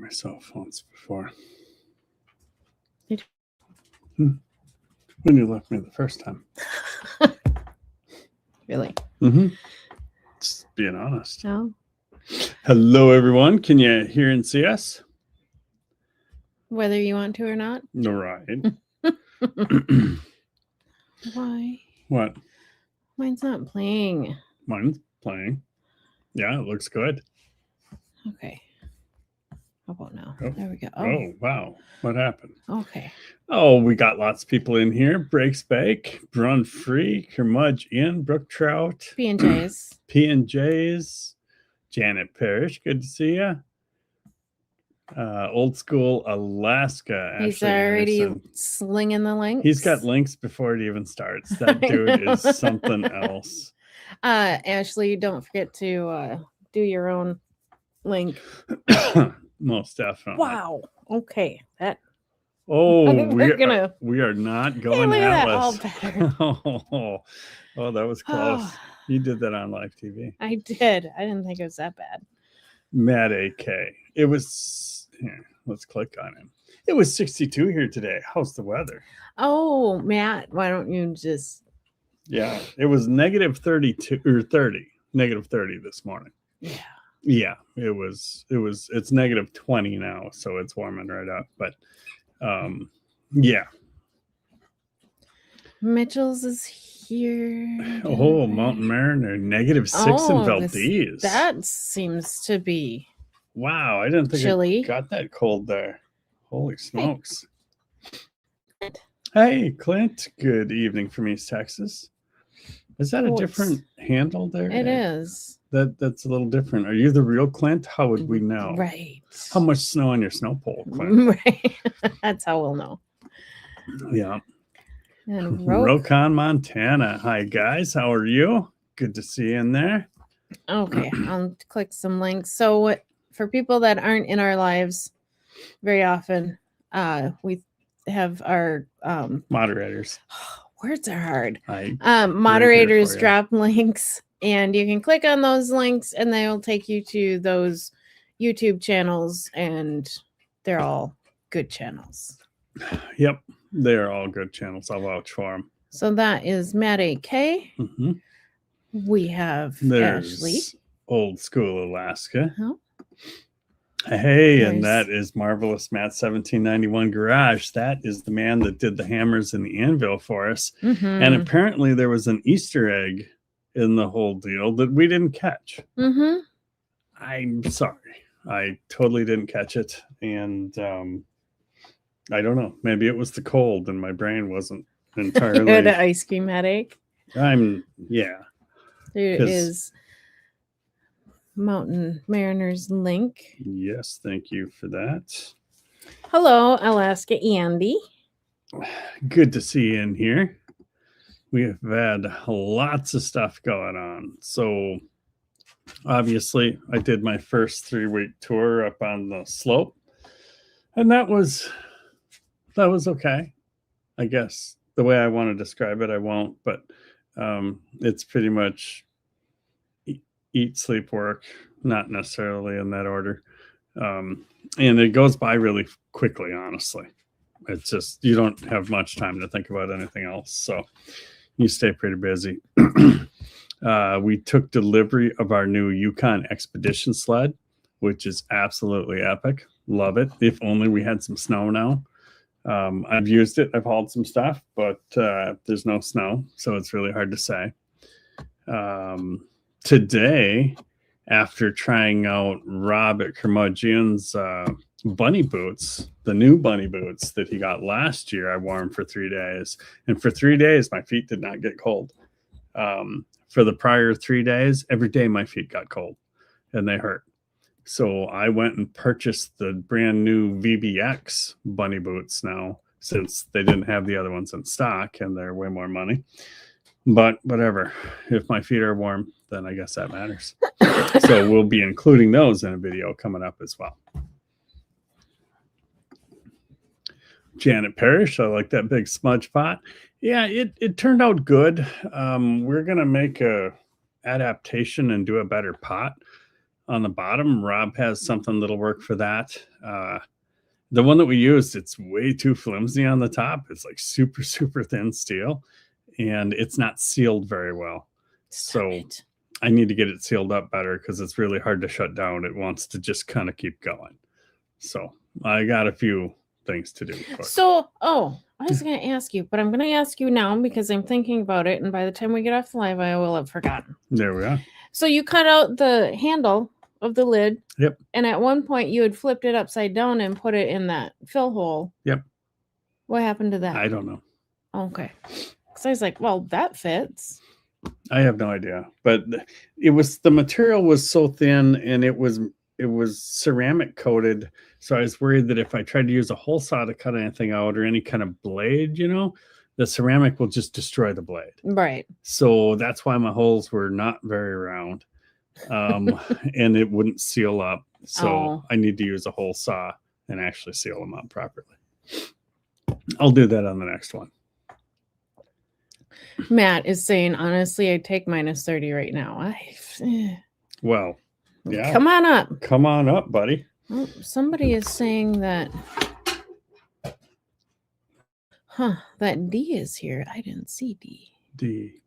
myself once before. Did When you left me the first time. Really? Mm-hmm. Just being honest. No. Hello, everyone. Can you hear and see us? Whether you want to or not. No, right. Why? What? Mine's not playing. Mine's playing. Yeah, it looks good. Okay. How about now? Oh. There we go. Oh, wow. What happened? Okay. Oh, we got lots of people in here. Breaks Bake, Brun Free, Kermudge Inn, Brook Trout, P&J's. P&J's, Janet Parrish. Good to see you. Old School Alaska. He's Ashley already Anderson. slinging the links. He's got links before it even starts. That dude is something else. Ashley, don't forget to do your own link. Most definitely. Wow. Okay. That. Oh, We're we are not Hey, going look at that. All Atlas. better. Oh, that was close. You did that on live TV. I did. I didn't think it was that bad. Matt AK. It was here. Let's click on him. It was 62 here today. How's the weather? Oh, Matt, why don't you just? Yeah, it was negative 32 or 30. Negative 30 this morning. Yeah. Yeah, it's negative 20 now, so it's warming right up. But yeah. Mitchell's is here. Oh, Mountain Mariner, negative 6 in Valdez. That seems to be wow. I didn't think chilly. it got that cold there. Holy smokes. Hey, Clint. Good evening from East Texas. Is that a different handle there? It is. That's a little different. Are you the real Clint? How would we know? Right. How much snow on your snow pole, Clint? Right. That's how we'll know. Yeah. And Rokon, Montana. Hi, guys. How are you? Good to see you in there. Okay. I'll click some links. So for people that aren't in our lives very often, we have our moderators. Words are hard. Moderators drop links, and you can click on those links, and they will take you to those YouTube channels, and they're all good channels. Yep, they're all good channels. I'll vouch for them. So that is Matt AK. Mm-hmm. We have There's Ashley. Old School Alaska. Oh. Hey, and that is Marvelous Matt 1791 Garage. That is the man that did the hammers and the anvil for us. Mm-hmm. And apparently there was an Easter egg in the whole deal that we didn't catch. Mm-hmm. I'm sorry. I totally didn't catch it. And I don't know. Maybe it was the cold and my brain wasn't entirely. You had an ice cream headache? Yeah. There is Mountain Mariners link. Yes, thank you for that. Hello, Alaska Andy. Good to see you in here. We have had lots of stuff going on. So obviously I did my first 3-week tour up on the slope, and that was okay. I guess the way I want to describe it, I won't, but it's pretty much eat, sleep, work, not necessarily in that order. And it goes by really quickly, honestly. It's just, you don't have much time to think about anything else. So you stay pretty busy. We took delivery of our new Yukon Expedition sled, which is absolutely epic. Love it. If only we had some snow now. I've used it. I've hauled some stuff, but there's no snow, so it's really hard to say. Today, after trying out Rob at Curmudgeon's bunny boots, the new bunny boots that he got last year, I wore them for 3 days. And for 3 days, my feet did not get cold. For the prior 3 days, every day my feet got cold and they hurt. So I went and purchased the brand new VBX bunny boots now, since they didn't have the other ones in stock and they're way more money. But whatever, if my feet are warm, then I guess that matters. So we'll be including those in a video coming up as well. Janet Parrish, I like that big smudge pot. Yeah, it turned out good. We're going to make a adaptation and do a better pot. on the bottom. Rob has something that'll work for that. The one that we used, it's way too flimsy on the top. It's like super, super thin steel, and it's not sealed very well. So I need to get it sealed up better because it's really hard to shut down. It wants to just kind of keep going. So I got a few things to do. So, I was going to ask you, but I'm going to ask you now because I'm thinking about it. And by the time we get off the live, I will have forgotten. There we are. So you cut out the handle of the lid. Yep. And at one point you had flipped it upside down and put it in that fill hole. Yep. What happened to that? I don't know. Okay. So I was like, well, that fits. I have no idea. But the material was so thin and it was ceramic coated. So I was worried that if I tried to use a hole saw to cut anything out or any kind of blade, the ceramic will just destroy the blade. Right. So that's why my holes were not very round. And it wouldn't seal up. So I need to use a hole saw and actually seal them up properly. I'll do that on the next one. Matt is saying, honestly, I'd take -30 right now. Well, yeah. Come on up. Come on up, buddy. Oh, somebody is saying that. That D is here. I didn't see D. D.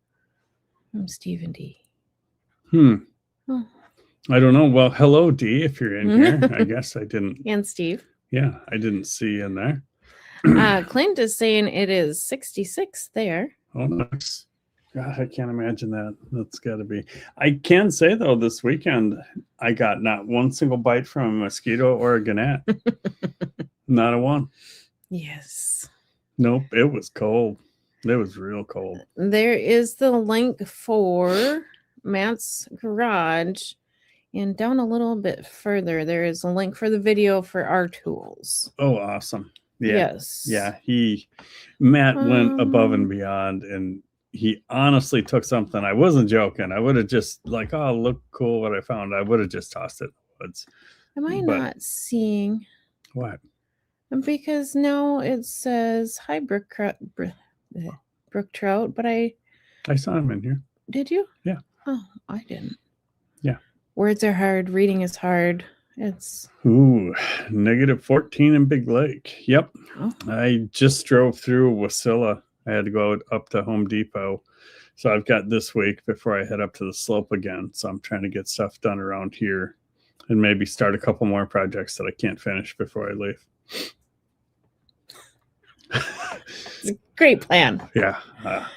I'm Stephen D. Oh. I don't know. Well, hello, D, if you're in here. I guess I didn't. And Steve. Yeah, I didn't see you in there. Clint is saying it is 66 there. Oh, nice. God, I can't imagine that. That's got to be. I can say, though, this weekend, I got not one single bite from a mosquito or a gnat. Not a one. Yes. Nope, it was cold. It was real cold. There is the link for Matt's garage. And down a little bit further, there is a link for the video for our tools. Oh, awesome. Yeah. Yes. Yeah. Matt went above and beyond, and he honestly took something. I wasn't joking. I would have just like, oh, look cool what I found. I would have just tossed it in the woods. Am I not seeing? What? Because now it says, hi, Brook Trout, but I saw him in here. Did you? Yeah. Oh, I didn't. Yeah. Words are hard. Reading is hard. It's -14 in Big Lake. Yep. Oh. I just drove through Wasilla. I had to go up to Home Depot. So I've got this week before I head up to the slope again. So I'm trying to get stuff done around here and maybe start a couple more projects that I can't finish before I leave. It's a great plan. Yeah.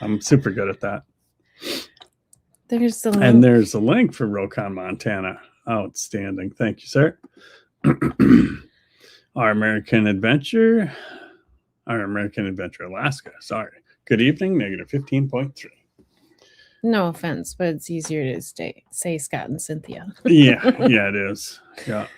I'm super good at that. There's the link. And there's a link for Rokon, Montana. Outstanding. Thank you, sir. Our American Adventure Alaska. Sorry. Good evening, -15.3. No offense, but it's easier to say Scott and Cynthia. Yeah, it is. Yeah,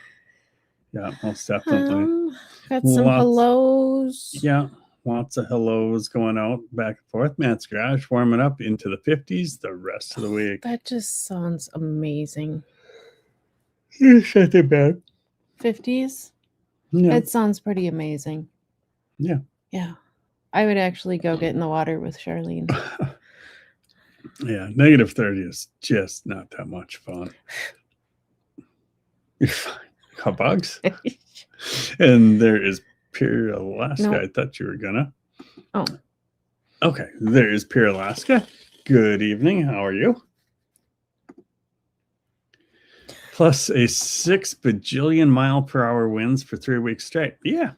most definitely. Got some hellos. Yeah, lots of hellos going out back and forth. Matt's garage warming up into the 50s the rest of the week. That just sounds amazing. Shut it back. 50s? Yeah. It sounds pretty amazing. Yeah. Yeah. I would actually go get in the water with Charlene. Yeah, -30 is just not that much fun. You're fine. Hot bugs? And there is Pure Alaska. Nope. I thought you were gonna. Oh. Okay, there is Pure Alaska. Good evening. How are you? Plus a 6 bajillion mile per hour winds for 3 weeks straight. Yeah,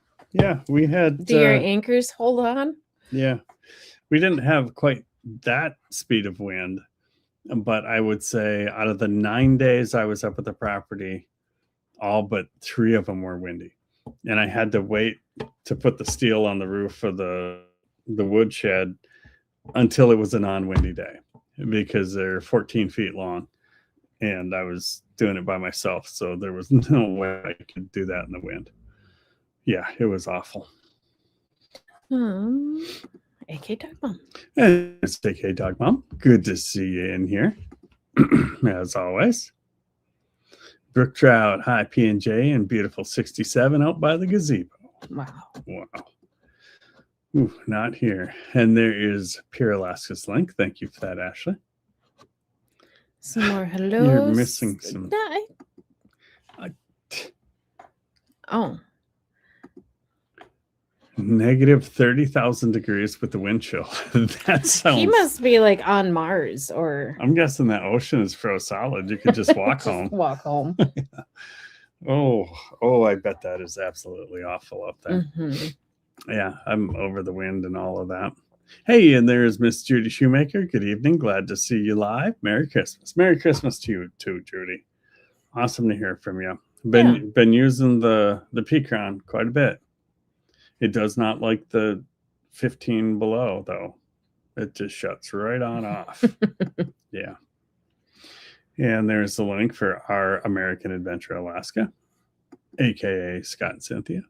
we had. Do your anchors hold on? Yeah, we didn't have quite that speed of wind, but I would say out of the 9 days I was up at the property, all but 3 of them were windy, and I had to wait to put the steel on the roof of the woodshed until it was a non-windy day because they're 14 feet long, and I was doing it by myself, so there was no way I could do that in the wind. Yeah, it was awful. AK Dog Mom. It's AK Dog Mom. Good to see you in here, as always. Brook Trout, hi P&J, and beautiful 67 out by the gazebo. Wow. Ooh, not here. And there is Pure Alaska's link. Thank you for that, Ashley. Some more hellos. You're missing some. Oh, Negative 30,000 degrees with the wind chill. That sounds. he must be like on Mars or I'm guessing that ocean is froze solid. You could just walk just home. walk home. Oh, I bet that is absolutely awful up there. Mhm. Yeah, I'm over the wind and all of that. Hey, and there's Miss Judy Shoemaker. Good evening. Glad to see you live. Merry Christmas. Merry Christmas to you too, Judy. Awesome to hear from you. Been using the Peakron quite a bit. It does not like the 15 below though. It just shuts right on off. Yeah. And there's the link for our American Adventure Alaska, aka Scott and Cynthia.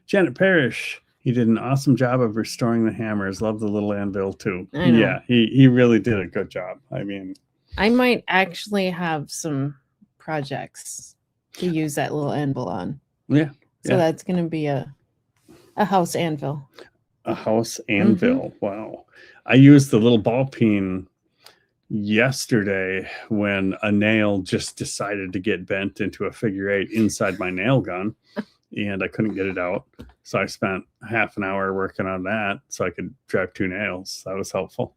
Janet Parrish, he did an awesome job of restoring the hammers. Love the little anvil too. I know. Yeah, he really did a good job. I mean, I might actually have some projects to use that little anvil on. yeah, So yeah. that's going to be a house anvil. A house anvil. Wow. I used the little ball peen yesterday when a nail just decided to get bent into a figure eight inside my nail gun and I couldn't get it out. So I spent half an hour working on that so I could drive 2 nails. That was helpful.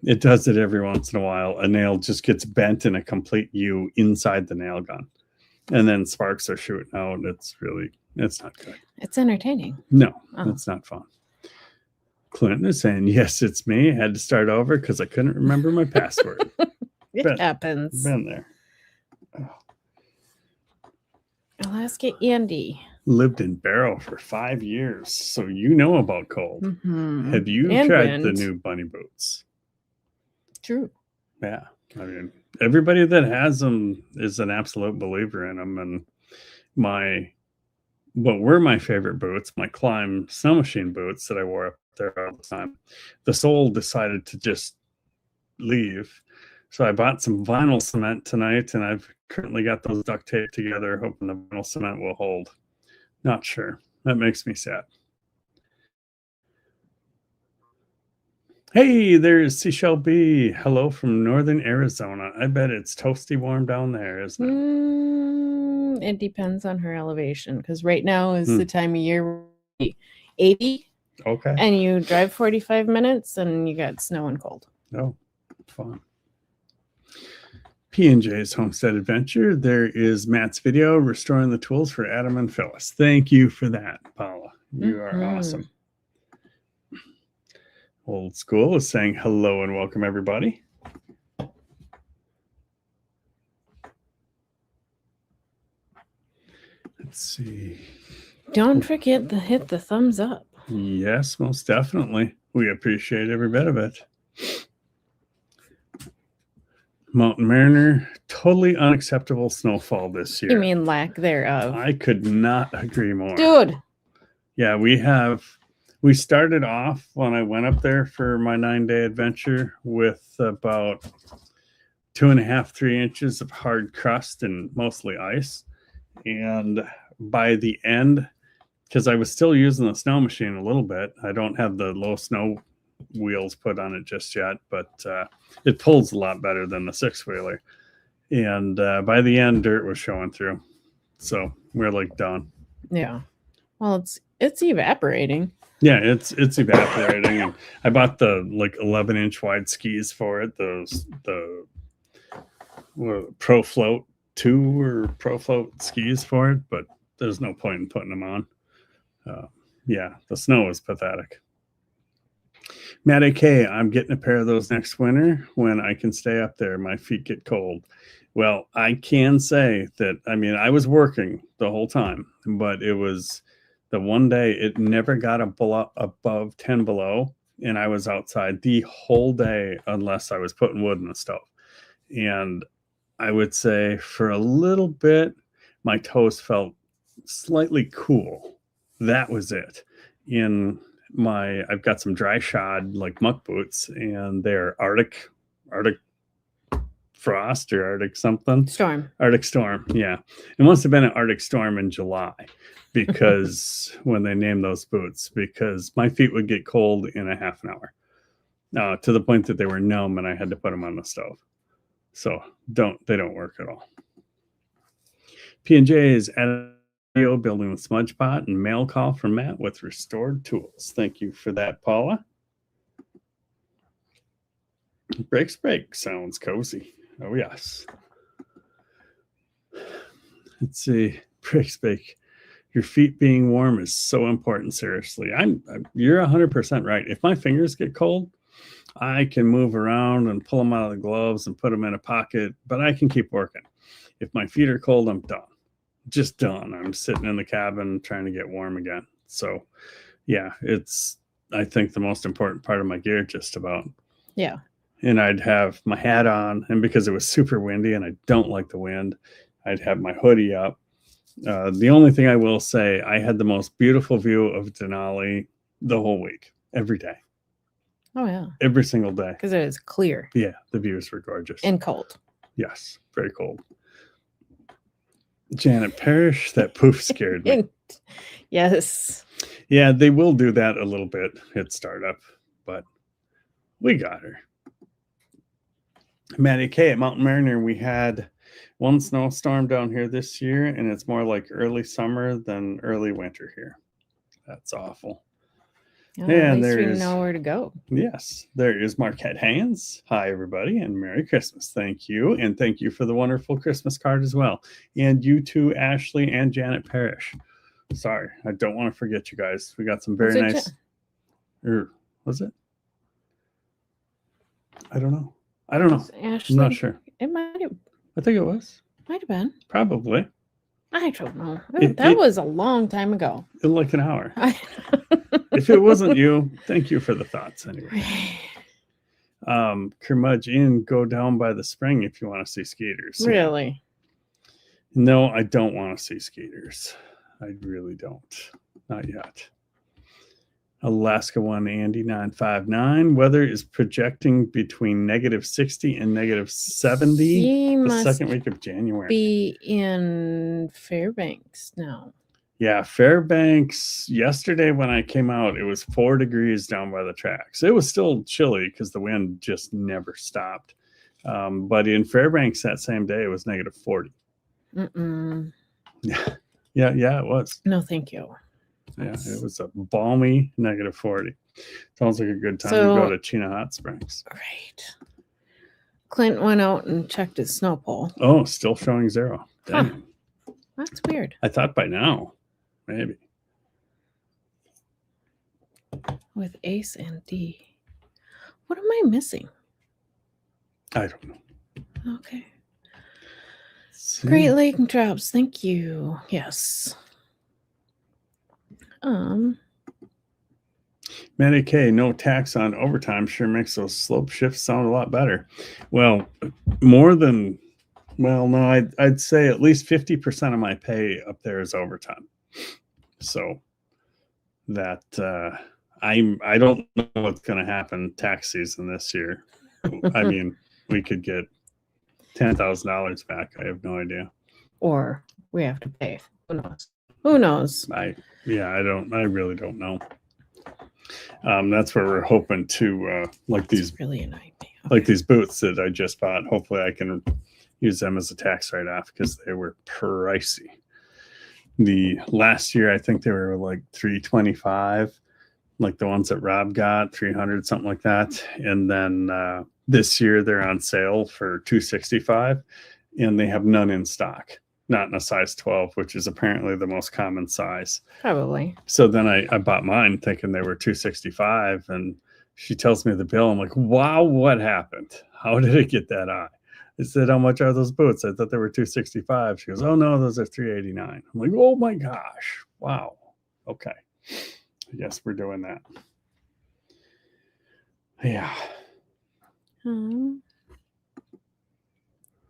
It does it every once in a while. A nail just gets bent in a complete U inside the nail gun. And then sparks are shooting out. It's not good. It's entertaining. No, Oh. it's not fun. Clinton is saying, yes, it's me. I had to start over because I couldn't remember my password. It happens. Been there. Alaska Andy. Lived in Barrow for 5 years. So you know about cold. Mhm. Have you And tried the wind. new bunny boots? True. Yeah. I mean, everybody that has them is an absolute believer in them. And what were my favorite boots, my Climb snow machine boots that I wore up there all the time, the sole decided to just leave. So I bought some vinyl cement tonight and I've currently got those duct taped together, hoping the vinyl cement will hold. Not sure. That makes me sad. Hey, there's Seashell B. Hello from northern Arizona. I bet it's toasty warm down there, isn't it? It depends on her elevation because right now is Hmm. the time of year where it's 80 Okay. and you drive 45 minutes and you got snow and cold. Oh, fun. P&J's Homestead Adventure. There is Matt's video, Restoring the Tools for Adam and Phyllis. Thank you for that, Paula. You are Mhm. awesome. Old School is saying hello and welcome, everybody. Let's see. Don't forget to hit the thumbs up. Yes, most definitely. We appreciate every bit of it. Mountain Mariner, totally unacceptable snowfall this year. You mean lack thereof. I could not agree more. Dude. Yeah, we started off when I went up there for my 9-day adventure with about 2.5, 3 inches of hard crust and mostly ice. And by the end, because I was still using the snow machine a little bit, I don't have the low snow wheels put on it just yet, but it pulls a lot better than the 6-wheeler. And by the end, dirt was showing through. So we're like done. Yeah. Well, it's evaporating. Yeah, it's evaporating. And I bought the 11-inch wide skis for it. The Pro Float 2 or Pro Float skis for it, but there's no point in putting them on. Yeah, the snow is pathetic. Matt AK, I'm getting a pair of those next winter when I can stay up there. My feet get cold. Well, I can say that, I mean, I was working the whole time, but it was the one day it never got above 10 below, and I was outside the whole day unless I was putting wood in the stove. And I would say for a little bit, my toes felt slightly cool. That was it. I've got some dry shod muck boots, and they're Arctic Frost or Arctic something. Arctic Storm. Yeah. It must have been an Arctic Storm in July because when they named those boots, because my feet would get cold in a half an hour to the point that they were numb and I had to put them on the stove. So they don't work at all. P&J's Adam video building the smudge pot and mail call from Matt with restored tools. Thank you for that, Paula. Breaks break sounds cozy. Oh yes. Let's see. Breaks break. Your feet being warm is so important. Seriously, you're 100% right. If my fingers get cold, I can move around and pull them out of the gloves and put them in a pocket, but I can keep working. If my feet are cold, I'm done. Just done. I'm sitting in the cabin trying to get warm again. So, yeah, it's, I think, the most important part of my gear, just about. Yeah. And I'd have my hat on, and because it was super windy and I don't like the wind, I'd have my hoodie up. The only thing I will say, I had the most beautiful view of Denali the whole week, every day. Oh, yeah. Every single day. Because it was clear. Yeah, the views were gorgeous. And cold. Yes, very cold. Janet Parrish, that poof scared me. Yes. Yeah, they will do that a little bit at startup, but we got her. Maddie K at Mountain Mariner, we had one snowstorm down here this year, and it's more like early summer than early winter here. That's awful. Well, And at least we there is, know where to go. yes, there is Marquette Hands. Hi, everybody, and Merry Christmas. Thank you. And thank you for the wonderful Christmas card as well. And you too, Ashley and Janet Parrish. Sorry, I don't want to forget you guys. We got some very nice. Or was it? I don't know. Ashley, I'm not sure. It might have I think it was. been. Probably. I don't know. It That was a long time ago. in like an hour. If it wasn't you, thank you for the thoughts anyway. Curmudgeon, go down by the spring if you want to see skaters. Really? No, I don't want to see skaters. I really don't. Not yet. Alaska 1 Andy 959. Weather is projecting between -60 and -70 He the must second week of January. be in Fairbanks now. Yeah, Fairbanks, yesterday when I came out, it was 4 degrees down by the tracks. It was still chilly because the wind just never stopped. But in Fairbanks that same day, it was -40. Mm-mm. Yeah, it was. No, thank you. Yeah, it was a balmy -40. Sounds like a good time So- to go to Chena Hot Springs. Great. Clint went out and checked his snow pole. Oh, still showing 0. Huh. Dang. That's weird. I thought by now, maybe. With Ace and D. What am I missing? I don't know. Okay. See? Great Lake Drops. Thank you. Yes. Manny K, no tax on overtime sure makes those slope shifts sound a lot better. Well, more than, well, no, I'd say at least 50% of my pay up there is overtime. So that I don't know what's going to happen tax season this year. I mean, we could get $10,000 back. I have no idea. Or we have to pay. Who knows? Who knows? I really don't know. That's where we're hoping to like these It's really annoying me. like these boots that I just bought. Hopefully I can use them as a tax write-off because they were pricey. The last year I think they were like $325, like the ones that Rob got, $300, something like that. And then this year they're on sale for $265 and they have none in stock. Not in a size 12, which is apparently the most common size. Probably. So then I bought mine thinking they were $265, and she tells me the bill. I'm like, wow, what happened? How did it get that high? I said, how much are those boots? I thought they were $265. She goes, oh no, those are $389. I'm like, oh my gosh. Wow. Okay. I guess we're doing that. Yeah.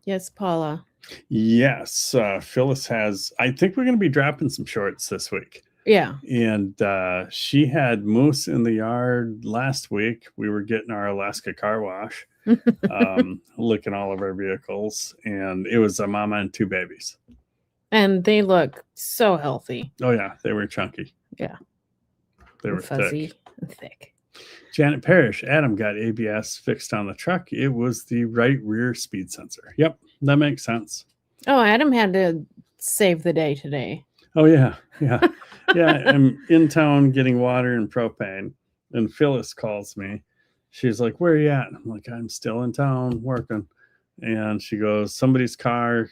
Yes, Paula. Yes. Phyllis has, I think we're going to be dropping some shorts this week. Yeah. And she had moose in the yard last week. We were getting our Alaska car wash, looking all of our vehicles, and it was a mama and 2 babies. And they look so healthy. Oh yeah, they were chunky. Yeah. They were fuzzy thick. and thick. Janet Parrish, Adam got ABS fixed on the truck. It was the right rear speed sensor. Yep, that makes sense. Oh, Adam had to save the day today. Oh yeah, yeah, yeah. I'm in town getting water and propane, and Phyllis calls me. She's like, "Where are you at?" I'm like, "I'm still in town working." And she goes, "Somebody's car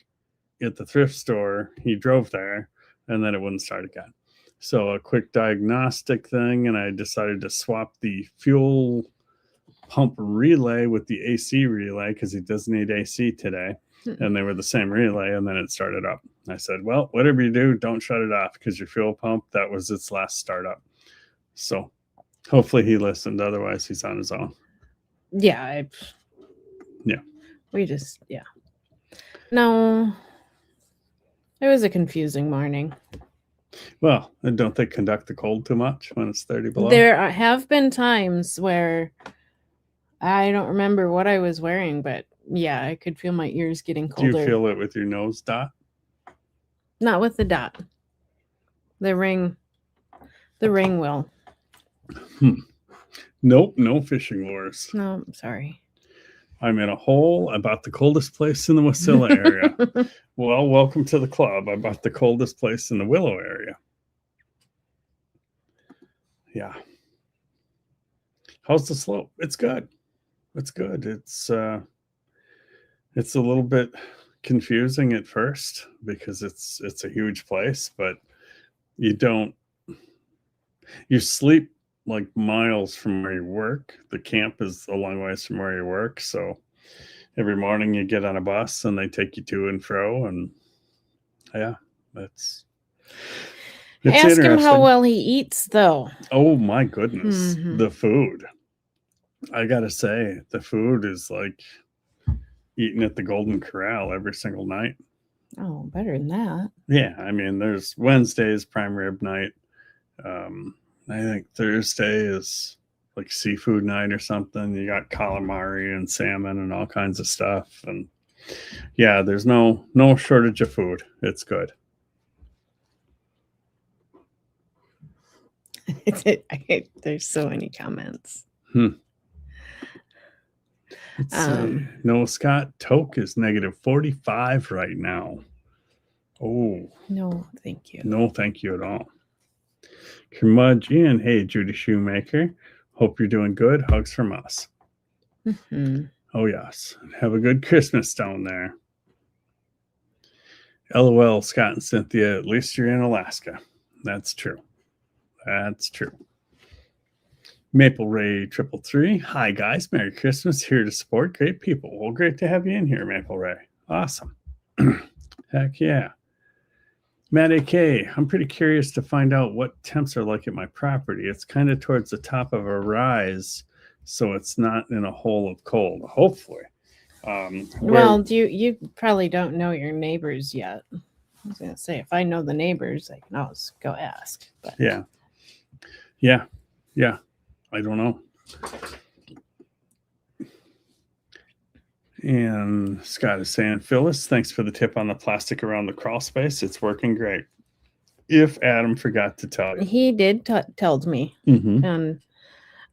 at the thrift store. He drove there, and then it wouldn't start again." So a quick diagnostic thing, and I decided to swap the fuel pump relay with the AC relay because he does need AC today. And they were the same relay, and then it started up. I said, "Well, whatever you do, don't shut it off because your fuel pump, that was its last startup." So hopefully he listened. Otherwise, he's on his own. Yeah. Yeah. Yeah. No. It was a confusing morning. Well, and don't they conduct the cold too much when it's 30 below? There have been times where I don't remember what I was wearing, but yeah, I could feel my ears getting colder. Do you feel it with your nose dot? Not with the dot. The ring will. Nope, no fishing lures. No, I'm sorry. I'm in a hole. I bought the coldest place in the Wasilla area. Well, welcome to the club. I bought the coldest place in the Willow area. Yeah. How's the slope? It's good. It's good. It's a little bit confusing at first because it's a huge place, but you sleep like miles from where you work. The camp is a long ways from where you work, so every morning you get on a bus and they take you to and fro, and yeah, it's Ask him how well he eats, though. Oh my goodness, Mhm. The food! I gotta say, the food is like eating at the Golden Corral every single night. Oh, better than that. Yeah, I mean, there's Wednesday's prime rib night. I think Thursday is like seafood night or something. You got calamari and salmon and all kinds of stuff. And yeah, there's no shortage of food. It's good. There's so many comments. Let's see. Noah Scott, Toke is negative 45 right now. Oh. No, thank you. No, thank you at all. Curmudgeon, hey, Judy Shoemaker. Hope you're doing good. Hugs from us. Mm-hmm. Oh, yes. Have a good Christmas down there. LOL, Scott and Cynthia, at least you're in Alaska. That's true. That's true. Maple Ray 333. Hi, guys. Merry Christmas. Here to support great people. Well, great to have you in here, Maple Ray. Awesome. Heck yeah. Matt AK, I'm pretty curious to find out what temps are like at my property. It's kind of towards the top of a rise, so it's not in a hole of cold, hopefully. Well, you probably don't know your neighbors yet. I was going to say, if I know the neighbors, I can always go ask. But Yeah. I don't know. And Scott is saying, Phyllis, thanks for the tip on the plastic around the crawl space. It's working great. If Adam forgot to tell you. He did tell me. Mm-hmm. And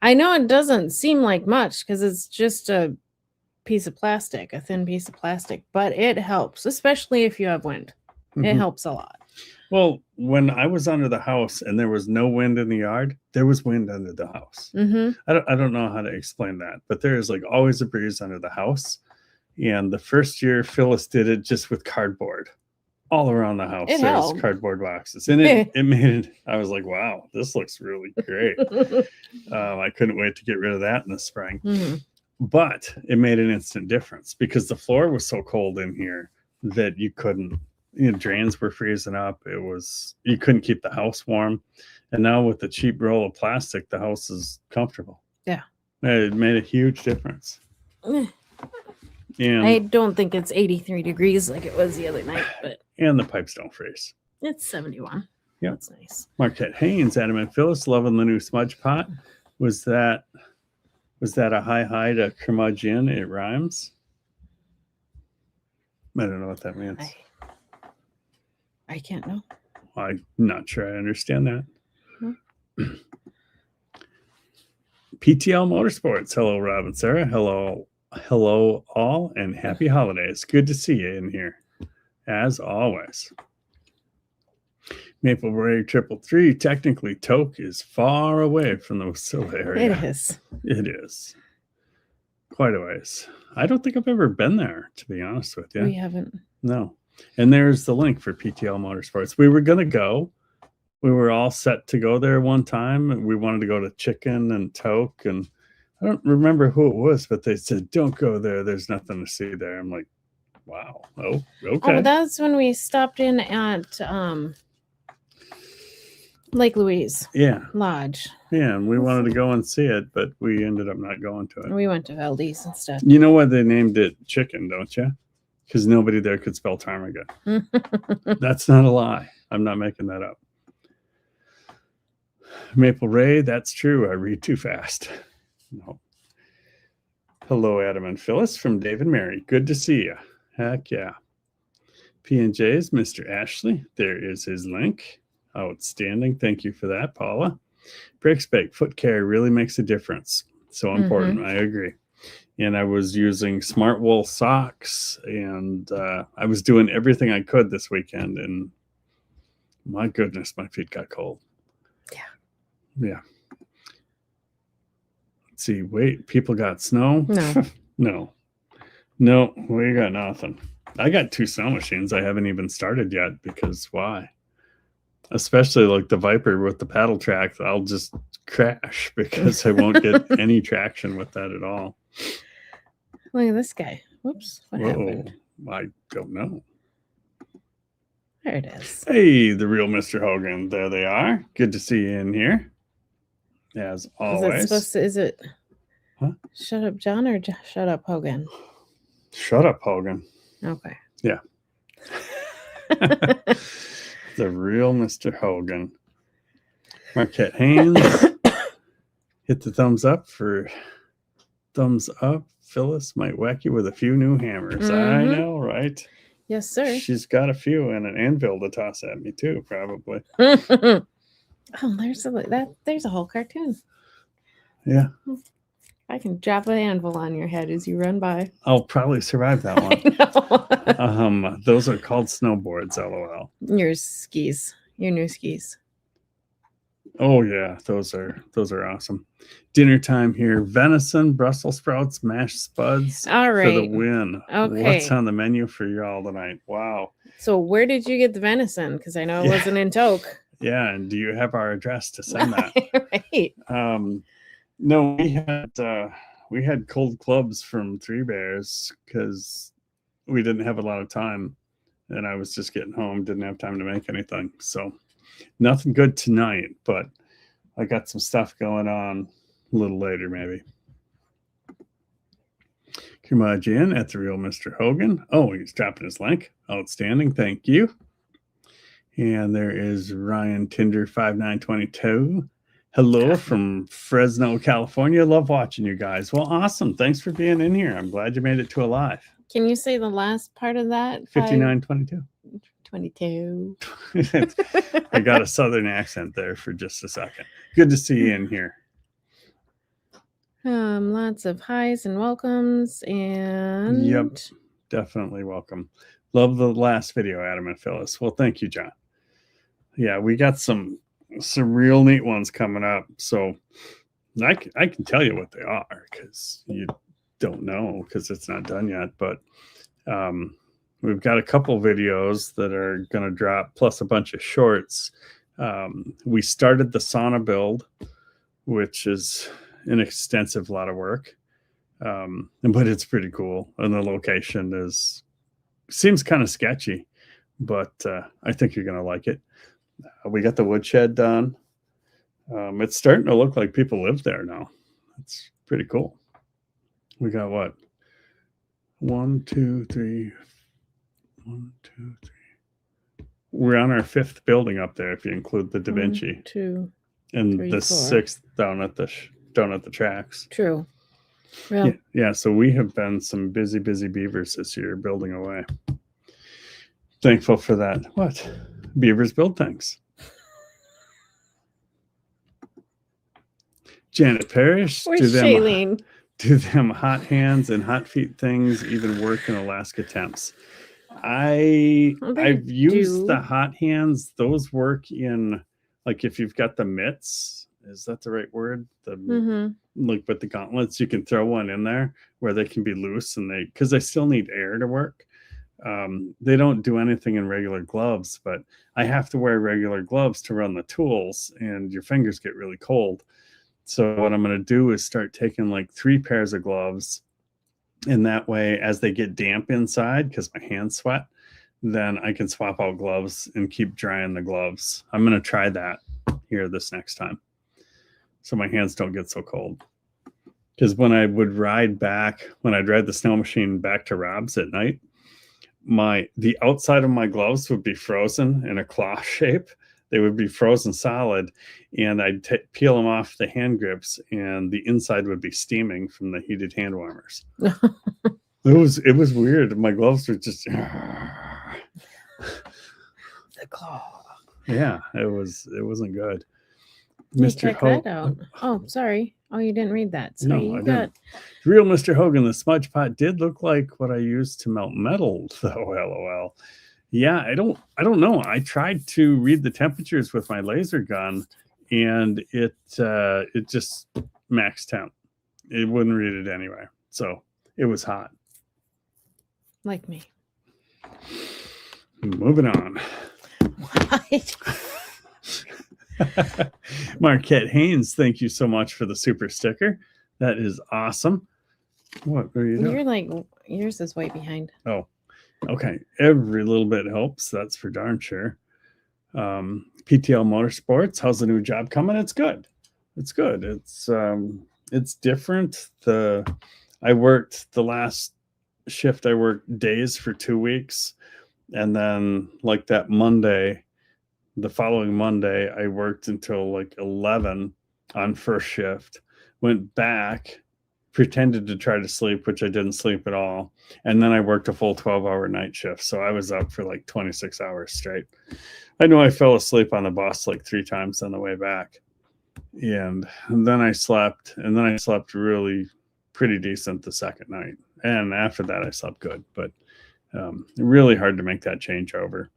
I know it doesn't seem like much because it's just a piece of plastic, a thin piece of plastic, but it helps, especially if you have wind. Mm-hmm. It helps a lot. Well, when I was under the house and there was no wind in the yard, there was wind under the house. Mm-hmm. I don't know how to explain that, but there is like always a breeze under the house. And the first year, Phyllis did it just with cardboard all around the house. It There's helped. cardboard boxes, and it made it. I was like, wow, this looks really great. I couldn't wait to get rid of that in the spring. Mm-hmm. But it made an instant difference because the floor was so cold in here that you couldn't. Drains were freezing up. You couldn't keep the house warm. And now with the cheap roll of plastic, the house is comfortable. Yeah. It made a huge difference. And I don't think it's 83 degrees like it was the other night, but the pipes don't freeze. it's 71. Yeah. That's nice. Marquette Haynes, Adam and Phyllis, loving the new smudge pot. Was that a hi to curmudgeon? It rhymes. I don't know what that means. I can't know. I'm not sure I understand that. Hmm. PTL Motorsports. Hello, Rob and Sarah. Hello all, and happy holidays. Good to see you in here, as always. Maple Ray 333. Technically, Toke is far away from the Wasilla area. It is. It is. Quite a ways. I don't think I've ever been there, to be honest with you. We haven't. No. And there's the link for PTL Motorsports. We were going to go. We were all set to go there one time. We wanted to go to Chicken and Toke. And I don't remember who it was, but they said, don't go there. There's nothing to see there. I'm like, wow. Oh, okay. Oh, that's when we stopped in at Lake Louise Yeah. Lodge. Yeah. And we wanted to go and see it, but we ended up not going to it. We went to Valdez instead. You know why they named it Chicken, don't you? Because nobody there could spell ptarmigan. That's not a lie. I'm not making that up. Maple Ray, that's true. I read too fast. No. Hello, Adam and Phyllis from Dave and Mary. Good to see you. Heck yeah. P&J's Mr. Ashley. There is his link. Outstanding. Thank you for that, Paula. Brakes bag foot care really makes a difference. So important. I agree. And I was using smart wool socks, and I was doing everything I could this weekend. And my goodness, my feet got cold. Yeah. Let's see. Wait, people got snow? No. No, we got nothing. I got 2 snow machines I haven't even started yet because why? Especially like the Viper with the paddle track, I'll just crash because I won't get any traction with that at all. Look at this guy. Whoops. What happened? I don't know. There it is. Hey, the real Mr. Hogan. There they are. Good to see you in here. As always. Is it Huh? Shut Up John or Shut Up Hogan? Shut up, Hogan. Okay. Yeah. The real Mr. Hogan. Marquette Haynes. Hit the thumbs up for thumbs up. Phyllis might whack you with a few new hammers. I know, right? Yes, sir. She's got a few and an anvil to toss at me too, probably. Oh, there's a whole cartoon. Yeah. I can drop an anvil on your head as you run by. I'll probably survive that one. I know. Those are called snowboards, LOL. Your skis. Your new skis. Oh yeah, those are awesome. Dinner time here. Venison, Brussels sprouts, mashed spuds All for right. the win. Okay. What's on the menu for y'all tonight? Wow. So where did you get the venison? Because I know it wasn't in Toke. Yeah, and do you have our address to send that? Right. No, we had cold clubs from Three Bears because we didn't have a lot of time, and I was just getting home, didn't have time to make anything. So nothing good tonight, but I got some stuff going on a little later, maybe. Kurmajian at the real Mr. Hogan. Oh, he's dropping his link. Outstanding. Thank you. And there is Ryan Tinder 5922. Hello from Fresno, California. Love watching you guys. Well, awesome. Thanks for being in here. I'm glad you made it to alive. Can you say the last part of that? 5922. 22. I got a southern accent there for just a second. Good to see you in here. Lots of highs and welcomes and Yep, definitely welcome. Love the last video, Adam and Phyllis. Well, thank you, John. Yeah, we got some real neat ones coming up. So I can tell you what they are because you don't know because it's not done yet. But we've got a couple videos that are going to drop plus a bunch of shorts. We started the sauna build, which is an extensive lot of work, but it's pretty cool. And the location seems kind of sketchy, but I think you're going to like it. We got the woodshed done. It's starting to look like people live there now. It's pretty cool. We got what? 1, 2, 3. 1, 2, 3. We're on our 5th building up there if you include the Da Vinci. 1, 2, and 3, the 4. 6th down at the tracks. True. Well, yeah. So we have been some busy beavers this year building away. Thankful for that. What? Beavers build things. Janet Parrish. where's Shailene? Do them hot hands and hot feet things even work in Alaska temps? They I've used the do. hot hands. Those work in, like, if you've got the mitts, is that the right word? The Mm-hmm. like with the gauntlets, you can throw one in there where they can be loose, and because they still need air to work. They don't do anything in regular gloves, but I have to wear regular gloves to run the tools, and your fingers get really cold. So what I'm going to do is start taking like 3 pairs of gloves, and that way, as they get damp inside, because my hands sweat, then I can swap out gloves and keep drying the gloves. I'm going to try that here this next time, so my hands don't get so cold. Because when I'd ride the snow machine back to Rob's at night, the outside of my gloves would be frozen in a claw shape. They would be frozen solid, and I'd peel them off the hand grips, and the inside would be steaming from the heated hand warmers. It was weird. My gloves were just The claw. yeah. It wasn't good. You Mr. check that out. Oh, sorry. Oh, you didn't read that. So No, you I got didn't. Real Mr. Hogan, the smudge pot did look like what I used to melt metal, though. LOL. Yeah, I don't know. I tried to read the temperatures with my laser gun, and it just max temp. It wouldn't read it anyway. So it was hot. like me. Moving on. What? Marquette Haynes, thank you so much for the super sticker. That is awesome. What are you doing? You're like, yours is way behind. Oh, okay. Every little bit helps. That's for darn sure. PTL Motorsports, how's the new job coming? It's good. It's good. It's different. I worked the last shift. I worked days for 2 weeks, and then like that Monday, the following Monday, I worked until like 11 on first shift. Went back, pretended to try to sleep, which I didn't sleep at all. And then I worked a full 12-hour night shift. So I was up for like 26 hours straight. I know I fell asleep on the bus like 3 times on the way back. And then I slept, really pretty decent the second night. And after that, I slept good, but really hard to make that changeover.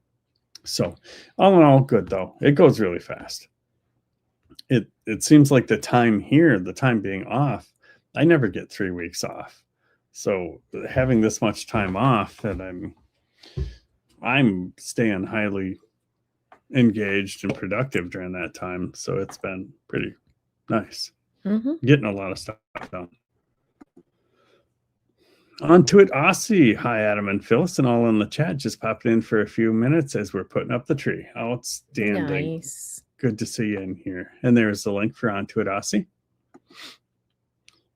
So all in all, good though. It goes really fast. It seems like the time being off, I never get 3 weeks off. So having this much time off, and I'm staying highly engaged and productive during that time. So it's been pretty nice. Getting a lot of stuff done. On to it, Aussie. Hi, Adam and Phyllis, and all in the chat. Just popping in for a few minutes as we're putting up the tree. Outstanding. Nice. Good to see you in here. And there's the link for On to it, Aussie.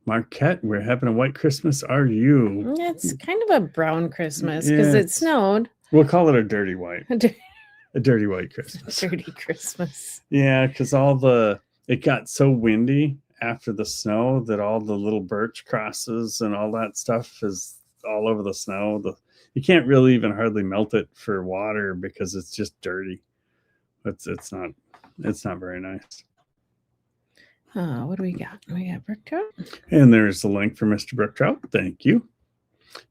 Marquette, we're having a white Christmas. Are you? It's kind of a brown Christmas because it snowed. We'll call it a dirty white. A dirty white Christmas. Dirty Christmas. Yeah, because it got so windy after the snow that all the little birch crosses and all that stuff is all over the snow. You can't really even hardly melt it for water because it's just dirty. It's not very nice. What do we got? We got Brook Trout. And there's the link for Mr. Brook Trout. Thank you.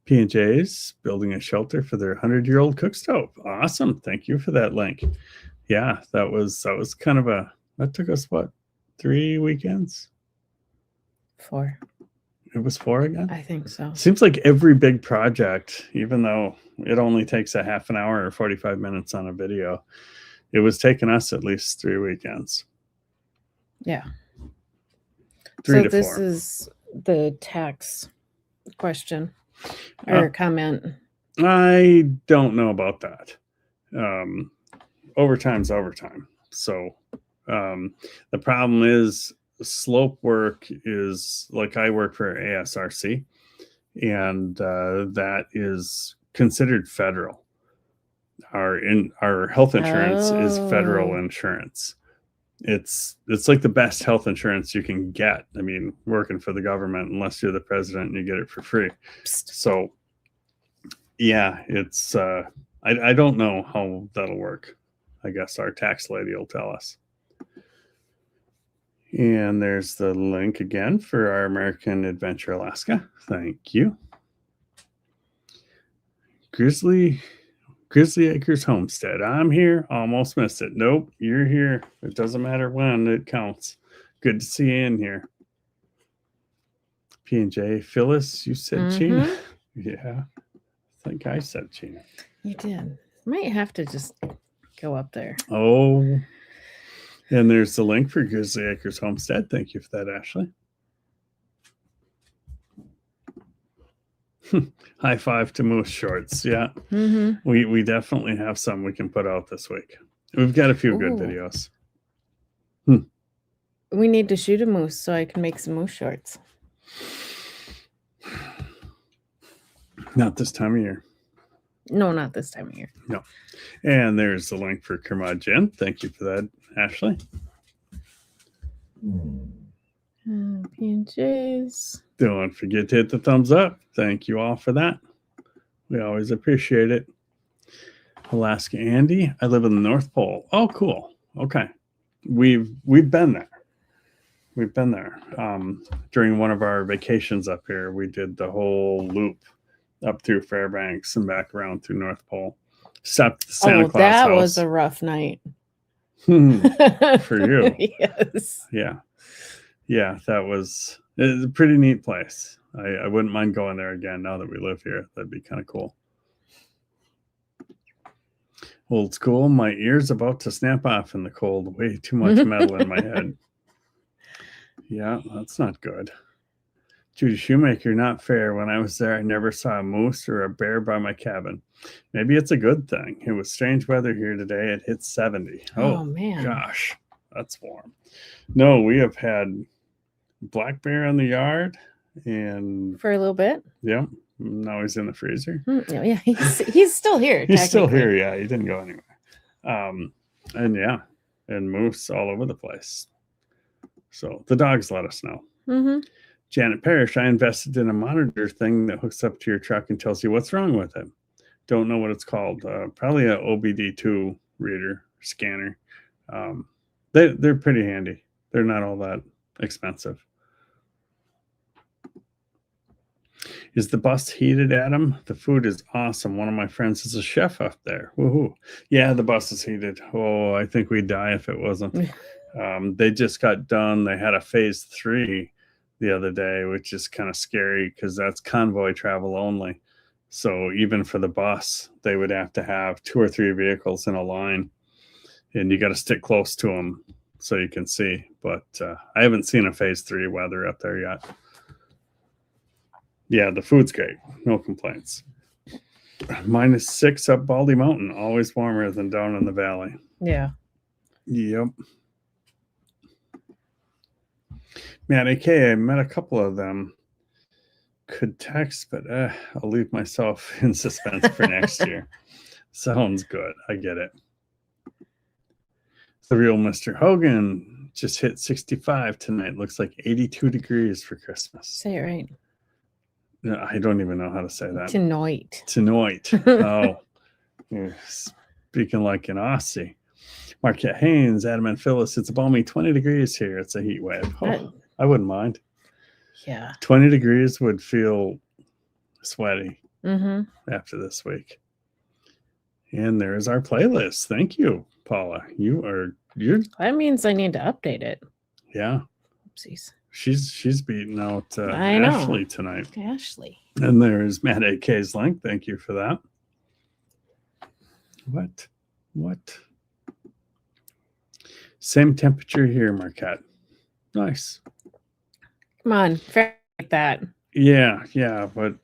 P&J's building a shelter for their 100-year-old cook stove. Awesome. Thank you for that link. Yeah, that was kind of that took us what, 3 weekends? 4. It was 4 again? I think so. Seems like every big project, even though it only takes a half an hour or 45 minutes on a video, it was taking us at least 3 weekends. Yeah. 3 to 4. This is the tax question or comment. I don't know about that. Overtime's overtime. So the problem is slope work is like I work for ASRC, and that is considered federal. Our health insurance is federal insurance. It's like the best health insurance you can get. I mean, working for the government, unless you're the president and you get it for free. So yeah, it's I don't know how that'll work. I guess our tax lady will tell us. And there's the link again for our American Adventure Alaska. Thank you. Grizzly Grizzly Acres Homestead. I'm here. Almost missed it. Nope, you're here. It doesn't matter when, it counts. Good to see you in here. P&J. Phyllis, you said Gina? Yeah. I think I said Gina. You did. Might have to just go up there. Oh, and there's the link for Grizzly Acres Homestead. Thank you for that, Ashley. High five to Moose Shorts. Yeah, we definitely have some we can put out this week. We've got a few good videos. We need to shoot a moose so I can make some moose shorts. Not this time of year. No, not this time of year. No. And there's the link for Curmudgeon. Thank you for that, Ashley. P&J's. Don't forget to hit the thumbs up. Thank you all for that. We always appreciate it. Alaska Andy, I live in the North Pole. Oh, cool. Okay. We've been there. We've been there. During one of our vacations up here, we did the whole loop up through Fairbanks and back around through North Pole. Stopped at the Santa Claus that house. was a rough night. For you. Yes. Yeah. Yeah, it was a pretty neat place. I wouldn't mind going there again now that we live here. That'd be kind of cool. Old school, my ear's about to snap off in the cold. Way too much metal in my head. Yeah, that's not good. Judy Shoemaker, not fair. When I was there, I never saw a moose or a bear by my cabin. Maybe it's a good thing. It was strange weather here today. It hit 70. Oh man. Gosh, that's warm. No, we have had black bear in the yard and For a little bit. yeah, now he's in the freezer. Yeah, he's still here. He's still here. Yeah, he didn't go anywhere. And yeah, and moose all over the place. So the dogs let us know. Janet Parrish, I invested in a monitor thing that hooks up to your truck and tells you what's wrong with it. Don't know what it's called. Probably a OBD2 reader scanner. They're pretty handy. They're not all that expensive. Is the bus heated, Adam? The food is awesome. One of my friends is a chef up there. Woohoo. Yeah, the bus is heated. Oh, I think we'd die if it wasn't. They just got done. They had a phase 3 the other day, which is kind of scary because that's convoy travel only. So even for the bus, they would have to have 2 or 3 vehicles in a line, and you got to stick close to them so you can see. But I haven't seen a phase 3 weather up there yet. Yeah, the food's great. No complaints. -6 up Baldy Mountain. Always warmer than down in the valley. Yeah. Yep. Matt AK, I met a couple of them. Could text, but I'll leave myself in suspense for next year. Sounds good. I get it. The real Mr. Hogan just hit 65 tonight. Looks like 82 degrees for Christmas. Say it right. I don't even know how to say that. Tonight. Oh, you're speaking like an Aussie. Marquette Haynes, Adam and Phyllis, it's a balmy 20 degrees here. It's a heat wave. Oh, I wouldn't mind. Yeah. 20 degrees would feel sweaty after this week. And there's our playlist. Thank you, Paula. You're That means I need to update it. Yeah. Oopsies. She's beating out Ashley tonight. Ashley. And there's Matt AK's link. Thank you for that. What? Same temperature here, Marquette. Nice. Come on, like that. Yeah, but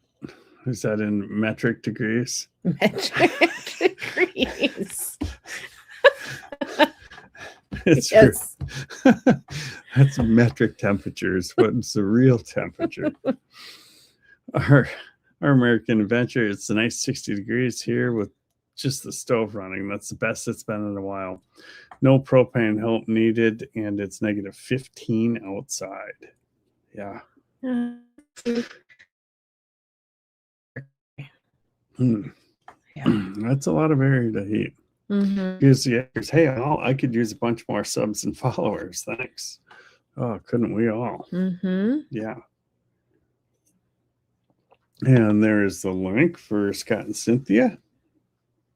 is that in metric degrees? Metric degrees. It's yes. That's metric temperatures. What's the real temperature? Our American Adventure, it's a nice 60 degrees here with just the stove running. That's the best it's been in a while. No propane help needed, and it's -15 outside. Yeah. Yeah. That's a lot of area to heat. Hey, I could use a bunch more subs and followers. Thanks. Oh, couldn't we all? Yeah. And there is the link for Scott and Cynthia.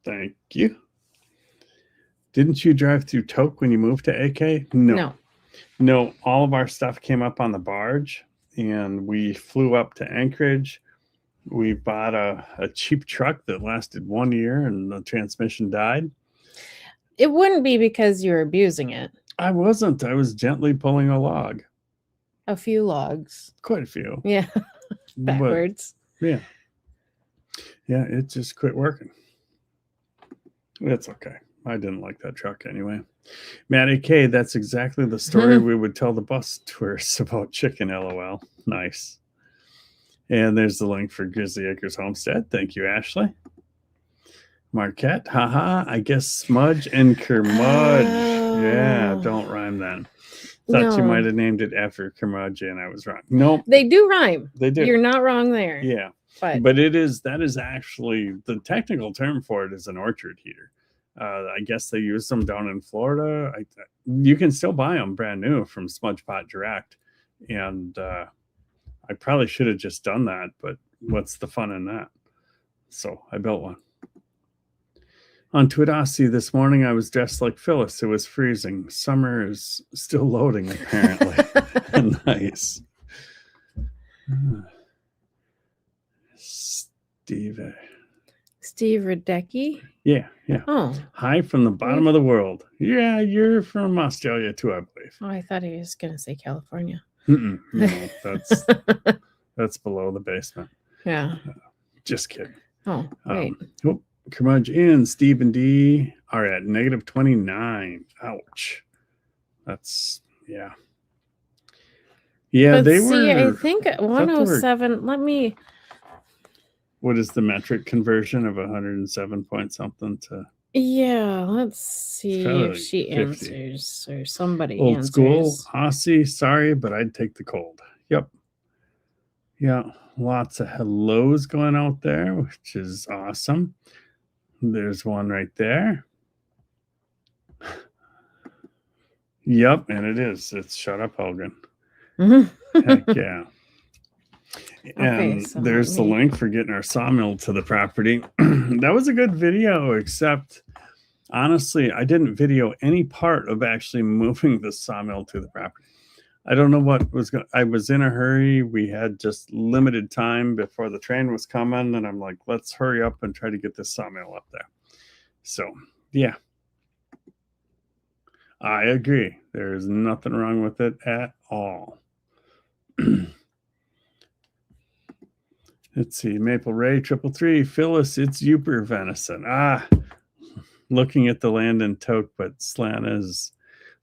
Thank you. Didn't you drive through Toke when you moved to AK? No. No, all of our stuff came up on the barge and we flew up to Anchorage. We bought a cheap truck that lasted 1 year and the transmission died. It wouldn't be because you're abusing it. I wasn't. I was gently pulling a log. A few logs. Quite a few. Yeah. Backwards. But, yeah. Yeah, it just quit working. It's okay. I didn't like that truck anyway. Matty K, that's exactly the story we would tell the bus tourists about chicken, LOL. Nice. And there's the link for Grizzly Acres Homestead. Thank you, Ashley. Marquette, haha, I guess smudge and curmudge. Oh. Yeah, don't rhyme then. Thought you No. might have named it after curmudge and I was wrong. Nope, They do rhyme. they do. You're not wrong there. Yeah, But but that is actually the technical term for it is an orchard heater. I guess they use them down in Florida. You can still buy them brand new from Smudge Pot Direct. And I probably should have just done that, but what's the fun in that? So I built one. On Twidasi this morning, I was dressed like Phyllis. It was freezing. Summer is still loading, apparently. Nice. Steve Radecki. Yeah. Oh. Hi from the bottom of the world. Yeah, you're from Australia too, I believe. Oh, I thought he was going to say California. No, that's below the basement. Yeah. Just kidding. Oh, wait. Curmudge and Steve and D are at negative 29. Ouch. That's yeah. Yeah, But they see, were. I think 107. Let me. What is the metric conversion of 107 point something to Yeah, let's see probably if she 50. answers or somebody old answers. school Aussie? Sorry, but I'd take the cold. Yep. Yeah, lots of hellos going out there, which is awesome. There's one right there. Yep, and it is. It's Shut Up Hogan. Mhm. Heck yeah. And so there's the let me- link for getting our sawmill to the property. That was a good video, except honestly, I didn't video any part of actually moving the sawmill to the property. I don't know what was going. I was in a hurry. We had just limited time before the train was coming, and I'm like, let's hurry up and try to get this sawmill up there. So, yeah. I agree. There's nothing wrong with it at all. Let's see. Maple Ray 333. Phyllis, it's Uper venison. Looking at the land in Toke, but Slana is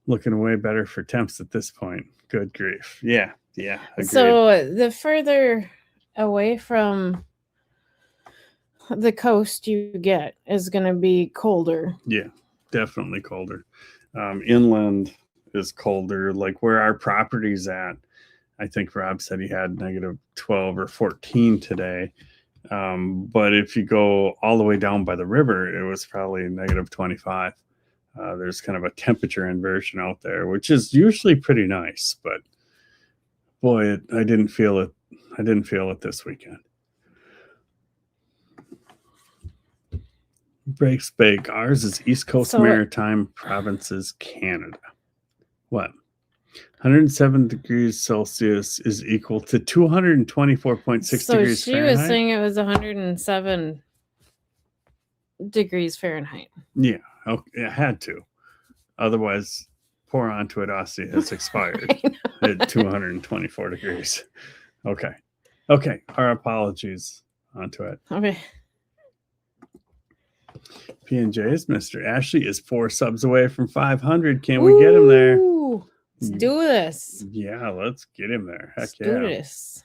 looking way better for temps at this point. Good grief. Yeah. Agreed. So the further away from the coast you get is going to be colder. Yeah, definitely colder. Inland is colder. Like where our property's at, I think Rob said he had negative 12 or 14 today. But if you go all the way down by the river, it was probably negative 25. There's kind of a temperature inversion out there, which is usually pretty nice. But boy, I didn't feel it. I didn't feel it this weekend. Breaks bake. Ours is East Coast Maritime Provinces, Canada. What? 107 degrees Celsius is equal to 224.6 degrees she Fahrenheit. was saying it was 107 degrees Fahrenheit. Yeah, okay, it had to. Otherwise, pour onto it. Aussie has expired at 224 degrees. Okay. Our apologies onto it. Okay. P&J's Mr. Ashley is 4 subs away from 500. Can we get him there? Ooh, let's do this. Yeah, let's get him there. Heck Let's yeah. do this.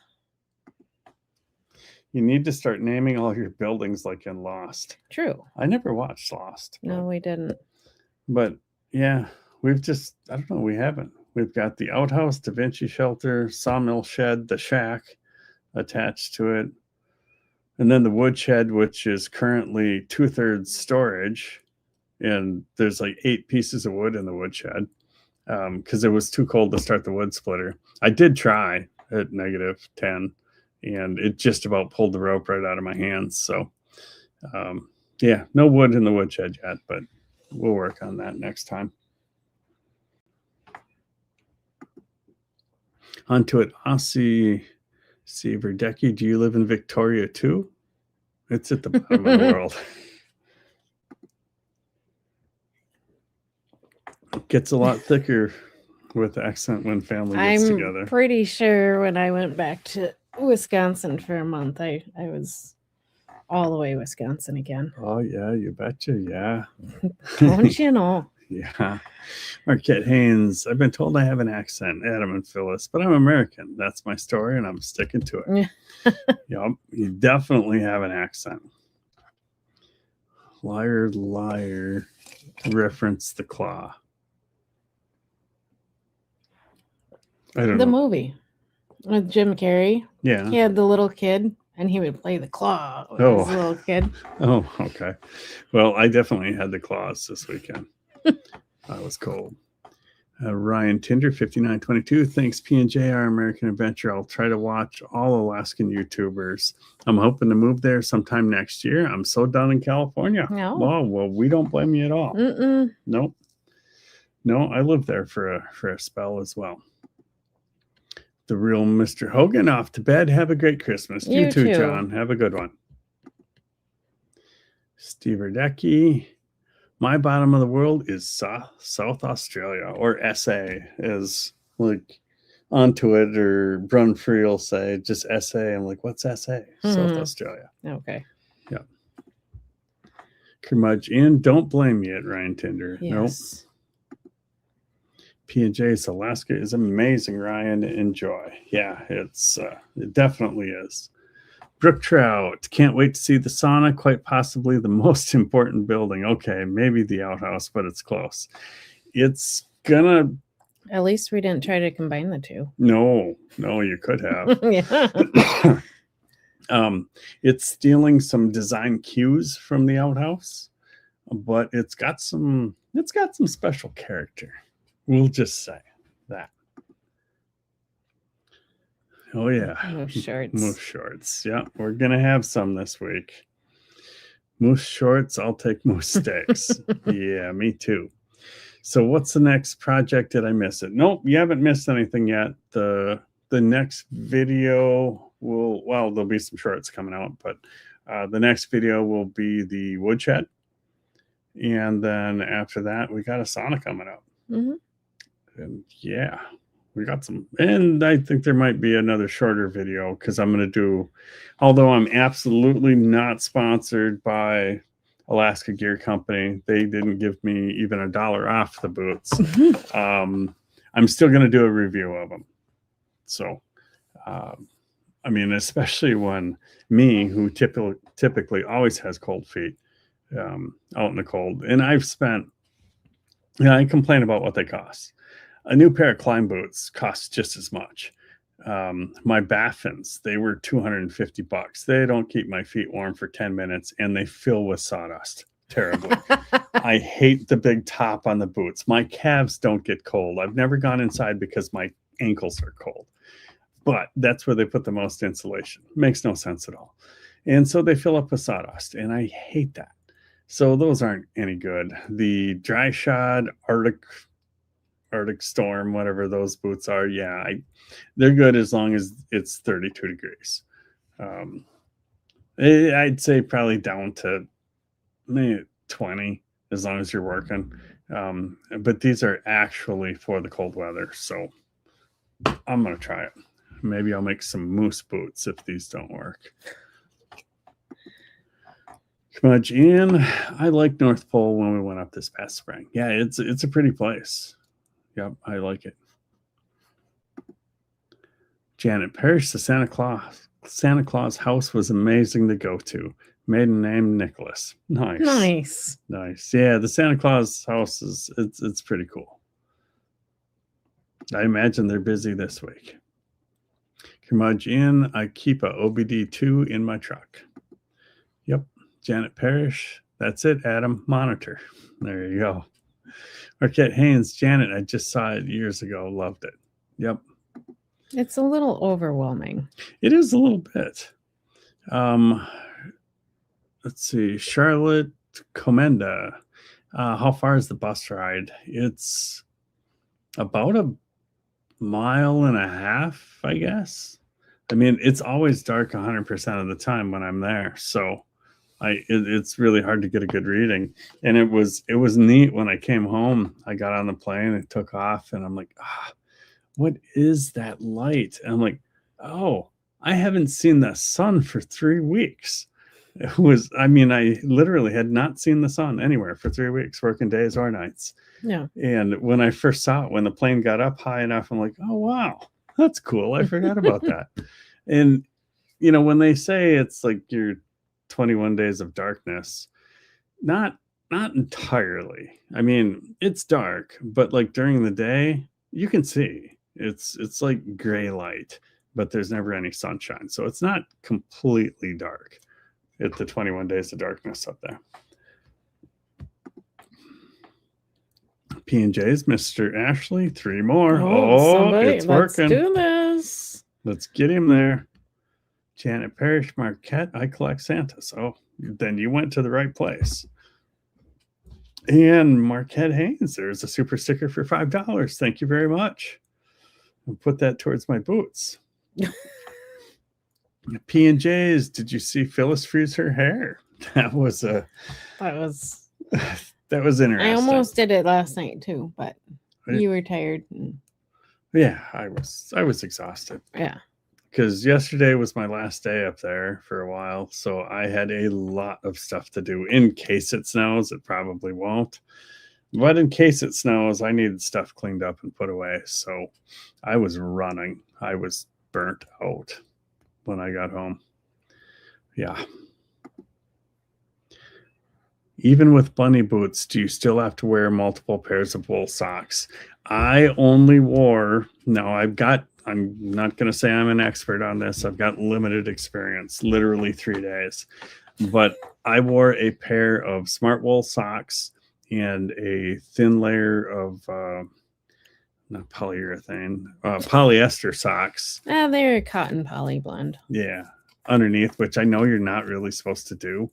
You need to start naming all your buildings like in Lost. True. I never watched Lost. No, we didn't. But yeah, I don't know, we haven't. We've got the outhouse, Da Vinci shelter, sawmill shed, the shack attached to it. And then the wood shed, which is currently 2/3 storage. And there's like 8 pieces of wood in the wood shed because it was too cold to start the wood splitter. I did try at negative 10 and it just about pulled the rope right out of my hands. So Yeah, no wood in the woodshed yet, but we'll work on that next time. Onto it, Aussie Verdecki. Do you live in Victoria too? It's at the bottom of the world. It gets a lot thicker with the accent when family gets together. I'm pretty sure when I went back to Wisconsin for a month, I was all the way Wisconsin again. Oh yeah, you betcha. Yeah. Don't you know? Yeah. Marquette Haynes. I've been told I have an accent, Adam and Phyllis, but I'm American. That's my story, and I'm sticking to it. Yep, you definitely have an accent. Liar, liar. Reference the claw. I don't The know. movie with Jim Carrey. Yeah. He had the little kid, and he would play the claw with Oh. his little kid. Oh, okay. Well, I definitely had the claws this weekend. That was cold. Ryan Tinder 5922. Thanks, P&J, our American Adventure. I'll try to watch all Alaskan YouTubers. I'm hoping to move there sometime next year. I'm so done in California. No. Oh, well, we don't blame you at all. Mm-mm. Nope. No, I lived there for a spell as well. The real Mr. Hogan off to bed. Have a great Christmas. You too, John. Have a good one. Steve Erdecki. My bottom of the world is South Australia, or SA, as like Onto It or Brun Free will say, just SA. I'm like, what's SA? South Australia. Okay. Yeah. Curmudgeon. Don't blame me at Ryan Tinder. Yes. Nope. P&J's Alaska is amazing, Ryan. Enjoy. Yeah, it definitely is. Brook Trout. Can't wait to see the sauna. Quite possibly the most important building. Okay, maybe the outhouse, but it's close. It's gonna. At least we didn't try to combine the two. No, you could have. Yeah. It's stealing some design cues from the outhouse, but it's got some special character. We'll just say that. Oh yeah. Moose shorts. Moose shorts. Yeah, we're gonna have some this week. Moose shorts. I'll take moose steaks. Yeah, me too. So what's the next project? Did I miss it? Nope, you haven't missed anything yet. The next video there'll be some shorts coming out, but the next video will be the woodshed. And then after that, we got a sauna coming up. Mm-hmm. And yeah, we got some, and I think there might be another shorter video because I'm going to do, although I'm absolutely not sponsored by Alaska Gear Company, they didn't give me even $1 off the boots. I'm still going to do a review of them. So, I mean, especially when me, who typically always has cold feet, out in the cold, and I've spent, I complain about what they cost. A new pair of climb boots costs just as much. My Baffins, they were $250. They don't keep my feet warm for 10 minutes, and they fill with sawdust terribly. I hate the big top on the boots. My calves don't get cold. I've never gone inside because my ankles are cold, but that's where they put the most insulation. Makes no sense at all. And so they fill up with sawdust, and I hate that. So those aren't any good. The Dry Shod Arctic Storm, whatever those boots are, yeah, they're good as long as it's 32 degrees. I'd say probably down to maybe 20 as long as you're working. But these are actually for the cold weather, so I'm going to try it. Maybe I'll make some moose boots if these don't work. Smudge in. I like North Pole when we went up this past spring. Yeah, it's a pretty place. Yep, I like it. Janet Parrish, the Santa Claus house was amazing to go to. Maiden name Nicholas. Nice. Yeah, the Santa Claus house it's pretty cool. I imagine they're busy this week. Curmudge in. I keep a OBD2 in my truck. Yep. Janet Parrish. That's it, Adam. Monitor. There you go. Marquette Haynes. Janet, I just saw it years ago. Loved it. Yep. It's a little overwhelming. It is a little bit. let's see, Charlotte Comenda. How far is the bus ride? It's about a mile and a half, I guess. I mean, it's always dark 100% of the time when I'm there, so it's really hard to get a good reading. And it was neat when I came home. I got on the plane, it took off, and I'm like, what is that light? And I'm like, oh, I haven't seen the sun for 3 weeks. It was, I mean, I literally had not seen the sun anywhere for 3 weeks, working days or nights. Yeah. And when I first saw it, when the plane got up high enough, I'm like, oh, wow, that's cool. I forgot about that. And, you know, when they say it's like your 21 days of darkness, not entirely. I mean, it's dark, but like during the day, you can see. It's like gray light, but there's never any sunshine. So it's not completely dark at the 21 days of darkness up there. P&J's, Mr. Ashley, 3 more. It's working. Let's do this. Let's get him there. Janet Parrish, Marquette, I collect Santa. So then you went to the right place. And Marquette Haynes, there's a super sticker for $5. Thank you very much. I'll put that towards my boots. P&J's, did you see Phyllis freeze her hair? That was interesting. I almost did it last night too, but you were tired. Yeah, I was exhausted. Yeah. Because yesterday was my last day up there for a while, so I had a lot of stuff to do. In case it snows, it probably won't. But in case it snows, I needed stuff cleaned up and put away. So I was running. I was burnt out when I got home. Yeah. Even with bunny boots, do you still have to wear multiple pairs of wool socks? I only wore, I'm not going to say I'm an expert on this. I've got limited experience, literally 3 days. But I wore a pair of smart wool socks and a thin layer of, not polyurethane, polyester socks. They're a cotton poly blend. Yeah, underneath, which I know you're not really supposed to do.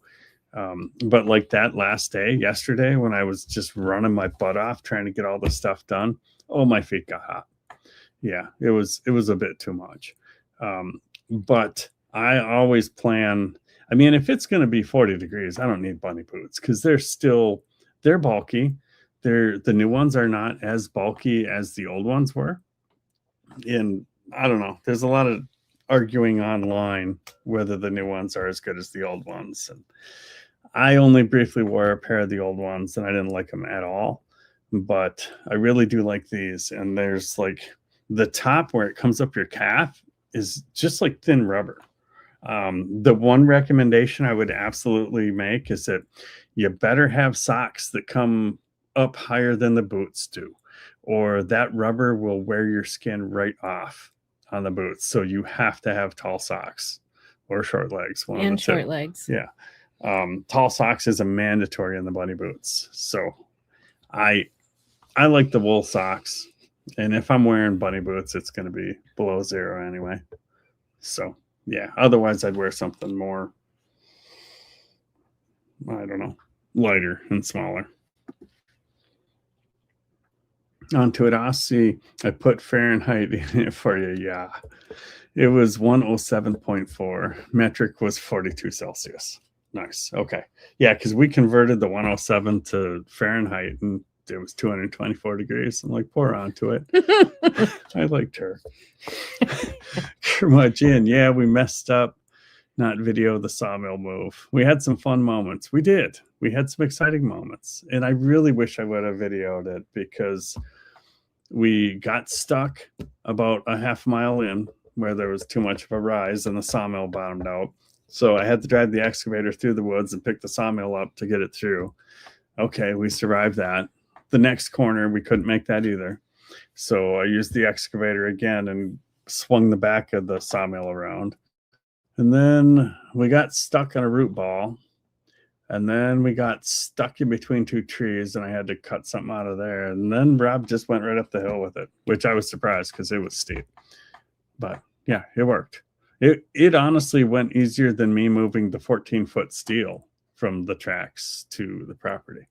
But like that last day, yesterday, when I was just running my butt off trying to get all the stuff done, my feet got hot. Yeah, it was a bit too much. But I always plan, I mean, if it's going to be 40 degrees, I don't need bunny boots because they're bulky. The new ones are not as bulky as the old ones were. And I don't know, there's a lot of arguing online whether the new ones are as good as the old ones. And I only briefly wore a pair of the old ones and I didn't like them at all. But I really do like these. And there's like the top where it comes up your calf is just like thin rubber. The one recommendation I would absolutely make is that you better have socks that come up higher than the boots do, or that rubber will wear your skin right off on the boots. So you have to have tall socks or short legs. And short legs. Yeah. Tall socks is a mandatory in the bunny boots. So I like the wool socks. And if I'm wearing bunny boots, it's going to be below 0 anyway. So yeah, otherwise I'd wear something more, I don't know, lighter and smaller. Onto it, Aussie. I put Fahrenheit in it for you. Yeah, it was 107.4. Metric was 42 Celsius. Nice. Okay. Yeah, because we converted the 107 to Fahrenheit and it was 224 degrees. I'm like, pour onto it. I liked her. Curmudgeon. Yeah, we messed up. Not video the sawmill move. We had some fun moments. We did. We had some exciting moments. And I really wish I would have videoed it because we got stuck about a half mile in where there was too much of a rise and the sawmill bottomed out. So I had to drive the excavator through the woods and pick the sawmill up to get it through. Okay, we survived that. The next corner, we couldn't make that either. So I used the excavator again and swung the back of the sawmill around. And then we got stuck on a root ball. And then we got stuck in between 2 trees and I had to cut something out of there. And then Rob just went right up the hill with it, which I was surprised because it was steep. But yeah, it worked. It honestly went easier than me moving the 14-foot steel from the tracks to the property.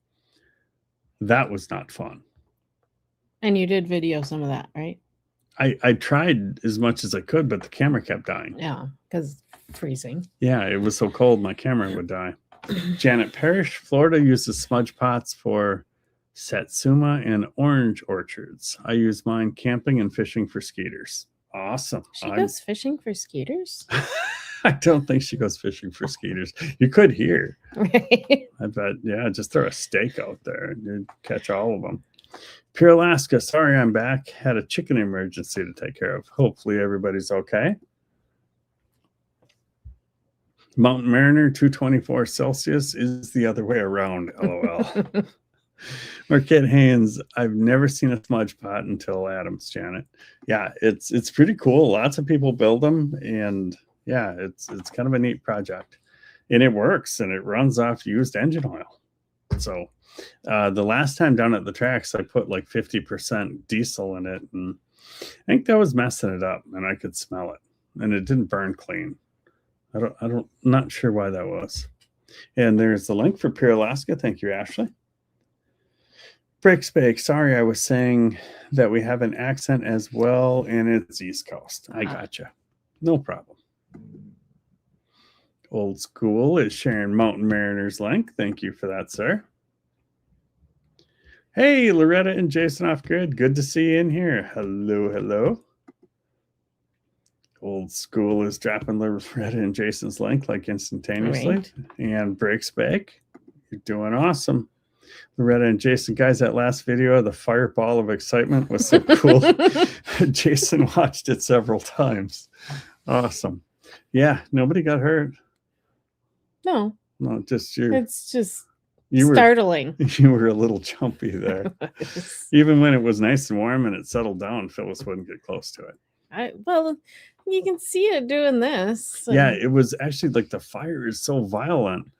That was not fun. And you did video some of that, right? I tried as much as I could, but the camera kept dying. Yeah, because freezing. Yeah, it was so cold my camera would die. Janet Parrish, Florida uses smudge pots for satsuma and orange orchards. I use mine camping and fishing for skeeters. Awesome. She goes fishing for skeeters? I don't think she goes fishing for skeeters. You could hear. Right. I bet. Yeah, just throw a stake out there and you'd catch all of them. Pure Alaska, sorry I'm back. Had a chicken emergency to take care of. Hopefully everybody's okay. Mountain Mariner, 224 Celsius is the other way around, LOL. Marquette Haynes, I've never seen a smudge pot until Adams, Janet. Yeah, it's pretty cool. Lots of people build them, and yeah, it's kind of a neat project. And it works, and it runs off used engine oil. So the last time down at the tracks, I put like 50% diesel in it, and I think that was messing it up, and I could smell it, and it didn't burn clean. Not sure why that was. And there's the link for Pure Alaska. Thank you, Ashley. Breaks Bake. Sorry, I was saying that we have an accent as well, and it's East Coast. I gotcha. No problem. Old School is sharing Mountain Mariner's link. Thank you for that, sir. Hey, Loretta and Jason Off Grid. Good to see you in here. Hello, hello. Old School is dropping Loretta and Jason's link like instantaneously. Right. And Breaks Bake. You're doing awesome. Loretta and Jason, guys, that last video of the fireball of excitement was so cool. Jason watched it several times. Awesome. Yeah, nobody got hurt. No, Just you. it's just You startling. You were a little jumpy there. Even when it was nice and warm and it settled down, Phyllis wouldn't get close to it. Well, you can see it doing this. So. Yeah, it was actually like the fire is so violent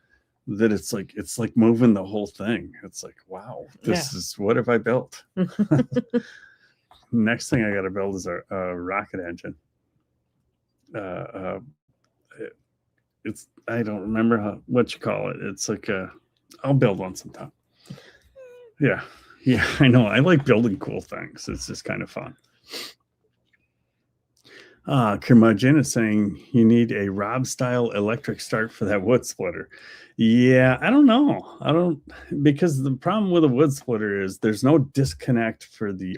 that it's like moving the whole thing. It's like, wow, this is what have I built? Next thing I got to build is a rocket engine. It's I don't remember what you call it. It's like I'll build one sometime. Yeah, I know. I like building cool things. It's just kind of fun. Curmudgeon is saying you need a Rob style electric start for that wood splitter. Yeah, I don't know. Because the problem with a wood splitter is there's no disconnect for the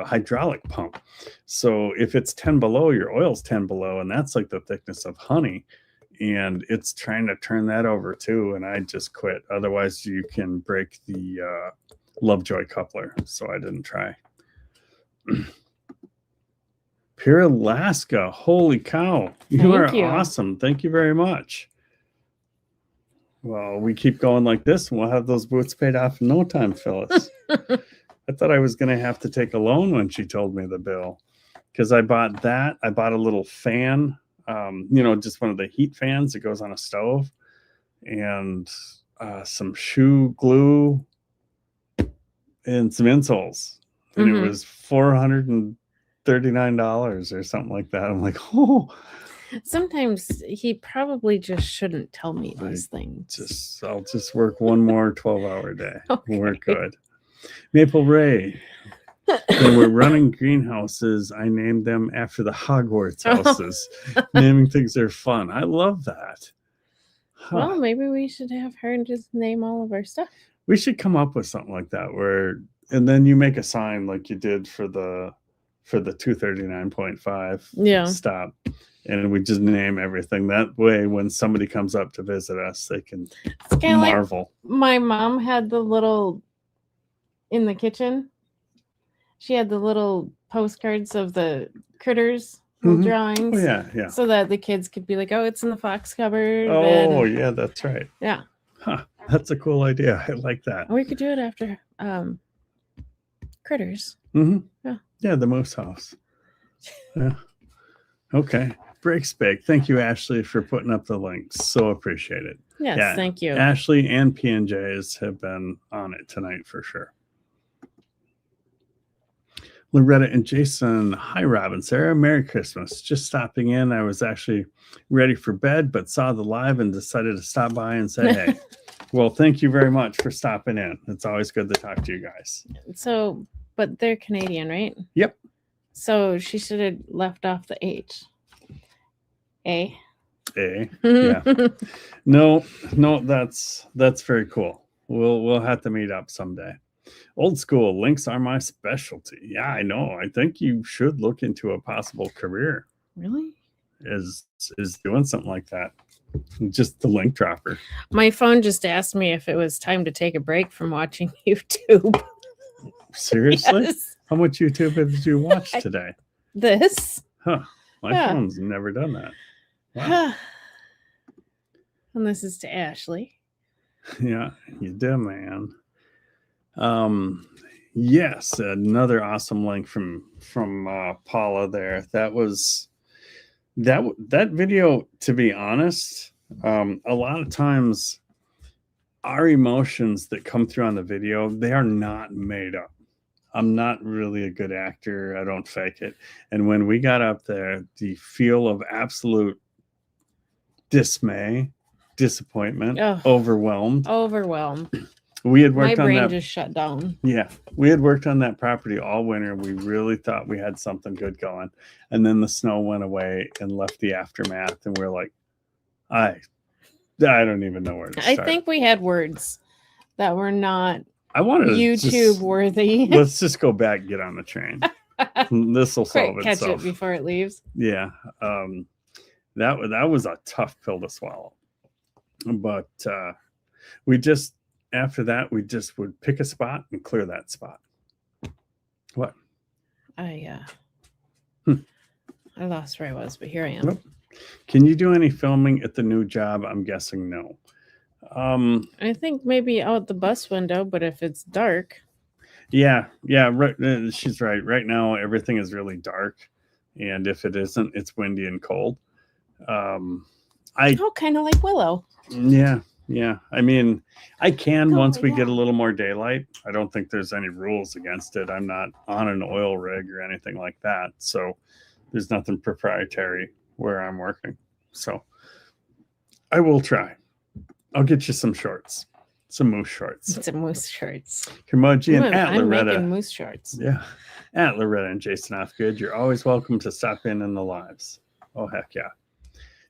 hydraulic pump. So if it's 10 below, your oil's 10 below, and that's like the thickness of honey. And it's trying to turn that over too, and I just quit. Otherwise, you can break the Lovejoy coupler. So I didn't try. Pure Alaska. Holy cow. You are awesome. Thank you very much. Well, we keep going like this, and we'll have those boots paid off in no time, Phyllis. I thought I was going to have to take a loan when she told me the bill, because I bought that. I bought a little fan, just one of the heat fans that goes on a stove, and some shoe glue and some insoles. And it was $439 or something like that. I'm like, oh. Sometimes he probably just shouldn't tell me these things. I'll just work one more 12-hour day. Okay. We're good. Maple Ray. When we're running greenhouses, I named them after the Hogwarts houses. Naming things are fun. I love that. Well, maybe we should have her just name all of our stuff. We should come up with something like that and then you make a sign like you did for the 239.5 stop. And we just name everything. That way, when somebody comes up to visit us, they can marvel. Like my mom had the little, in the kitchen, she had the little postcards of the critters, drawings. Oh, yeah. So that the kids could be like, oh, it's in the fox cupboard. Oh, yeah, that's right. Yeah. Huh. That's a cool idea. I like that. We could do it after critters. Mm-hmm. Yeah, the moose house. Yeah. Okay. Breaks Bake. Thank you, Ashley, for putting up the links. So appreciate it. Yes, thank you. Ashley and P&Js have been on it tonight for sure. Loretta and Jason, hi, Rob and Sarah. Merry Christmas. Just stopping in. I was actually ready for bed, but saw the live and decided to stop by and say, hey. Well, thank you very much for stopping in. It's always good to talk to you guys. So, but they're Canadian, right? Yep. So she should have left off the H. A. A. Yeah. No, that's very cool. We'll have to meet up someday. Old school links are my specialty. Yeah, I know. I think you should look into a possible career Really? is doing something like that. Just the link dropper. My phone just asked me if it was time to take a break from watching YouTube. Seriously? Yes. How much YouTube did you watch today? This. Huh. My Yeah. phone's never done that. Wow. And this is to Ashley. Yeah, you do, man. Yes, another awesome link from Paula there. That was that video, to be honest. A lot of times our emotions that come through on the video, they are not made up. I'm not really a good actor. I don't fake it. And when we got up there, the feel of absolute dismay, disappointment, Ugh. overwhelmed. We had My worked on brain that. just shut down. Yeah, we had worked on that property all winter. We really thought we had something good going, and then the snow went away and left the aftermath. And we're like, I don't even know where to start. I think we had words that were not I wanted to YouTube worthy. Let's just go back, and get on the train. This will solve Quick, catch itself. it before it leaves. Yeah, that was a tough pill to swallow. But we just, after that, we just would pick a spot and clear that spot. What? I lost where I was, but here I am. Nope. Can you do any filming at the new job? I'm guessing no. I think maybe out the bus window, but if it's dark. Yeah, right. She's right. Right now, everything is really dark, and if it isn't, it's windy and cold. Kind of like Willow. Yeah. I mean, I can once we yeah. get a little more daylight. I don't think there's any rules against it. I'm not on an oil rig or anything like that, so there's nothing proprietary where I'm working. So I will try. I'll get you some shorts, some moose shorts. Some moose shorts. Curmudgeon at I'm Loretta. making moose shorts. Yeah, at Loretta and Jason Offgood. You're always welcome to stop in the lives. Oh, heck yeah.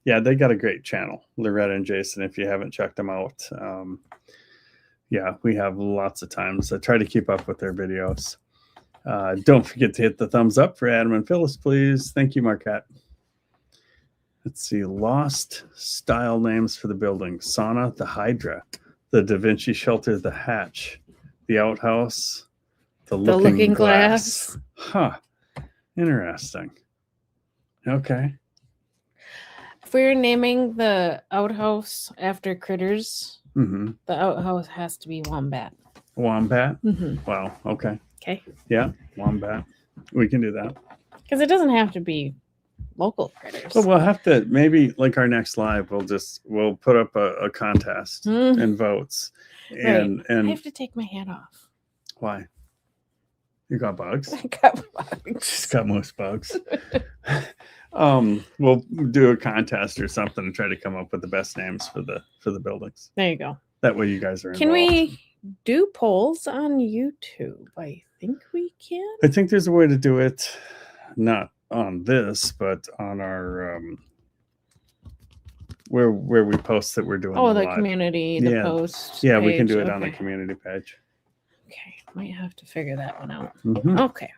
Yeah, they got a great channel, Loretta and Jason, if you haven't checked them out. Yeah, we have lots of times. I try to keep up with their videos. Don't forget to hit the thumbs up for Adam and Phyllis, please. Thank you, Marquette. Let's see. Lost style names for the building. Sauna, the Hydra, the Da Vinci Shelter, the Hatch, the Outhouse, the Looking Glass. Huh. Interesting. Okay. If we were naming the outhouse after critters, Mm-hmm. the outhouse has to be Wombat. Wombat? Mm-hmm. Wow. Okay. Okay. Yeah. Wombat. We can do that. Because it doesn't have to be local critters. But we'll have to, maybe like our next live, we'll put up a contest and votes. And I have to take my hat off. Why? You got bugs? I got bugs. She's got most bugs. We'll do a contest or something and try to come up with the best names for the buildings. There you go. That way you guys are Can involved. we do polls on YouTube? I think we can. I think there's a way to do it, not on this, but on our where we post that we're doing. Oh, the live. community, the post. Yeah, we can page. do it on the Okay. community page. Okay, might have to figure that one out. Mhm. Okay.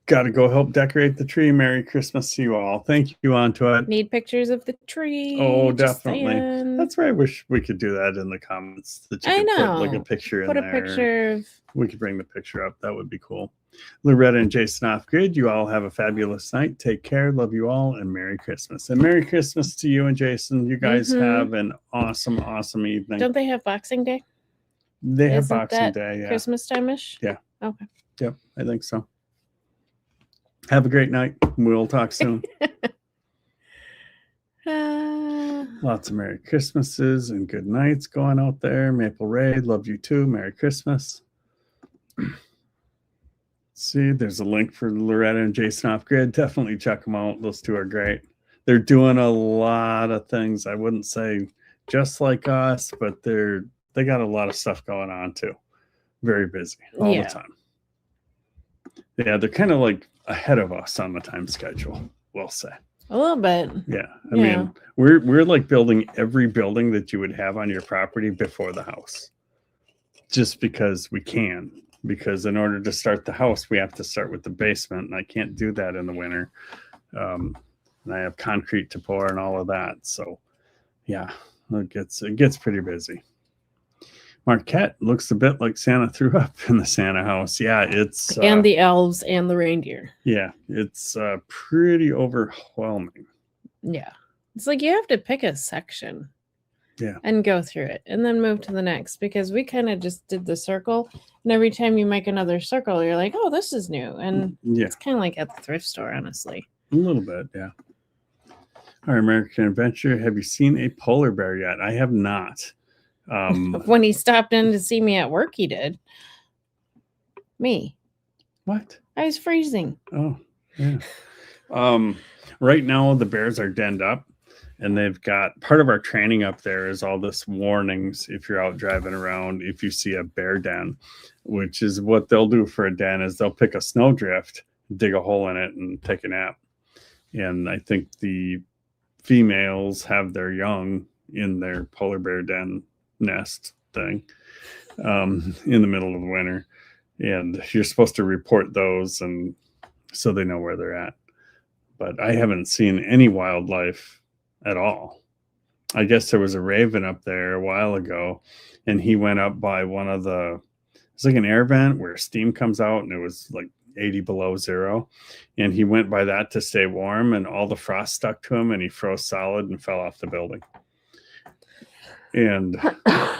Got to go help decorate the tree. Merry Christmas to you all. Thank you, Antoine. Need pictures of the tree. Oh, just definitely. saying. That's why I wish we could do that in the comments. That you I could put like a know. picture Put in a there. picture of. We could bring the picture up. That would be cool. Loretta and Jason Offgood, you all have a fabulous night. Take care. Love you all. And Merry Christmas. And Merry Christmas to you and Jason. You guys have an awesome, awesome evening. Don't they have Boxing Day? They have Isn't Boxing that Day. Yeah. Christmas time-ish? Yeah. Okay. Yep. I think so. Have a great night. We'll talk soon. Lots of Merry Christmases and good nights going out there. Maple Ray, love you too. Merry Christmas. See, there's a link for Loretta and Jason Off Grid. Definitely check them out. Those two are great. They're doing a lot of things. I wouldn't say just like us, but they got a lot of stuff going on too. Very busy all the time. Yeah, they're kind of like ahead of us on the time schedule, we'll say. A little bit. Yeah. I mean, we're like building every building that you would have on your property before the house. Just because we can. Because in order to start the house, we have to start with the basement, and I can't do that in the winter. And I have concrete to pour and all of that. So yeah, it gets pretty busy. Marquette looks a bit like Santa threw up in the Santa house. Yeah, it's and the elves and the reindeer. Yeah, it's pretty overwhelming. Yeah, it's like you have to pick a section. Yeah, and go through it, and then move to the next, because we kind of just did the circle, and every time you make another circle, you're like, oh, this is new, and it's kind of like at the thrift store, honestly. A little bit, yeah. Our American Adventure. Have you seen a polar bear yet? I have not. When he stopped in to see me at work, he did. Me. What? I was freezing. Oh, yeah. Right now the bears are denned up, and they've got part of our training up there is all this warnings if you're out driving around, if you see a bear den, which is what they'll do for a den is they'll pick a snowdrift, dig a hole in it, and take a nap. And I think the females have their young in their polar bear den nest thing in the middle of the winter, and you're supposed to report those, and so they know where they're at. But I haven't seen any wildlife at all. I guess there was a raven up there a while ago, and he went up by one of the, it's like an air vent where steam comes out, and it was like 80 below zero, and he went by that to stay warm, and all the frost stuck to him, and he froze solid and fell off the building. And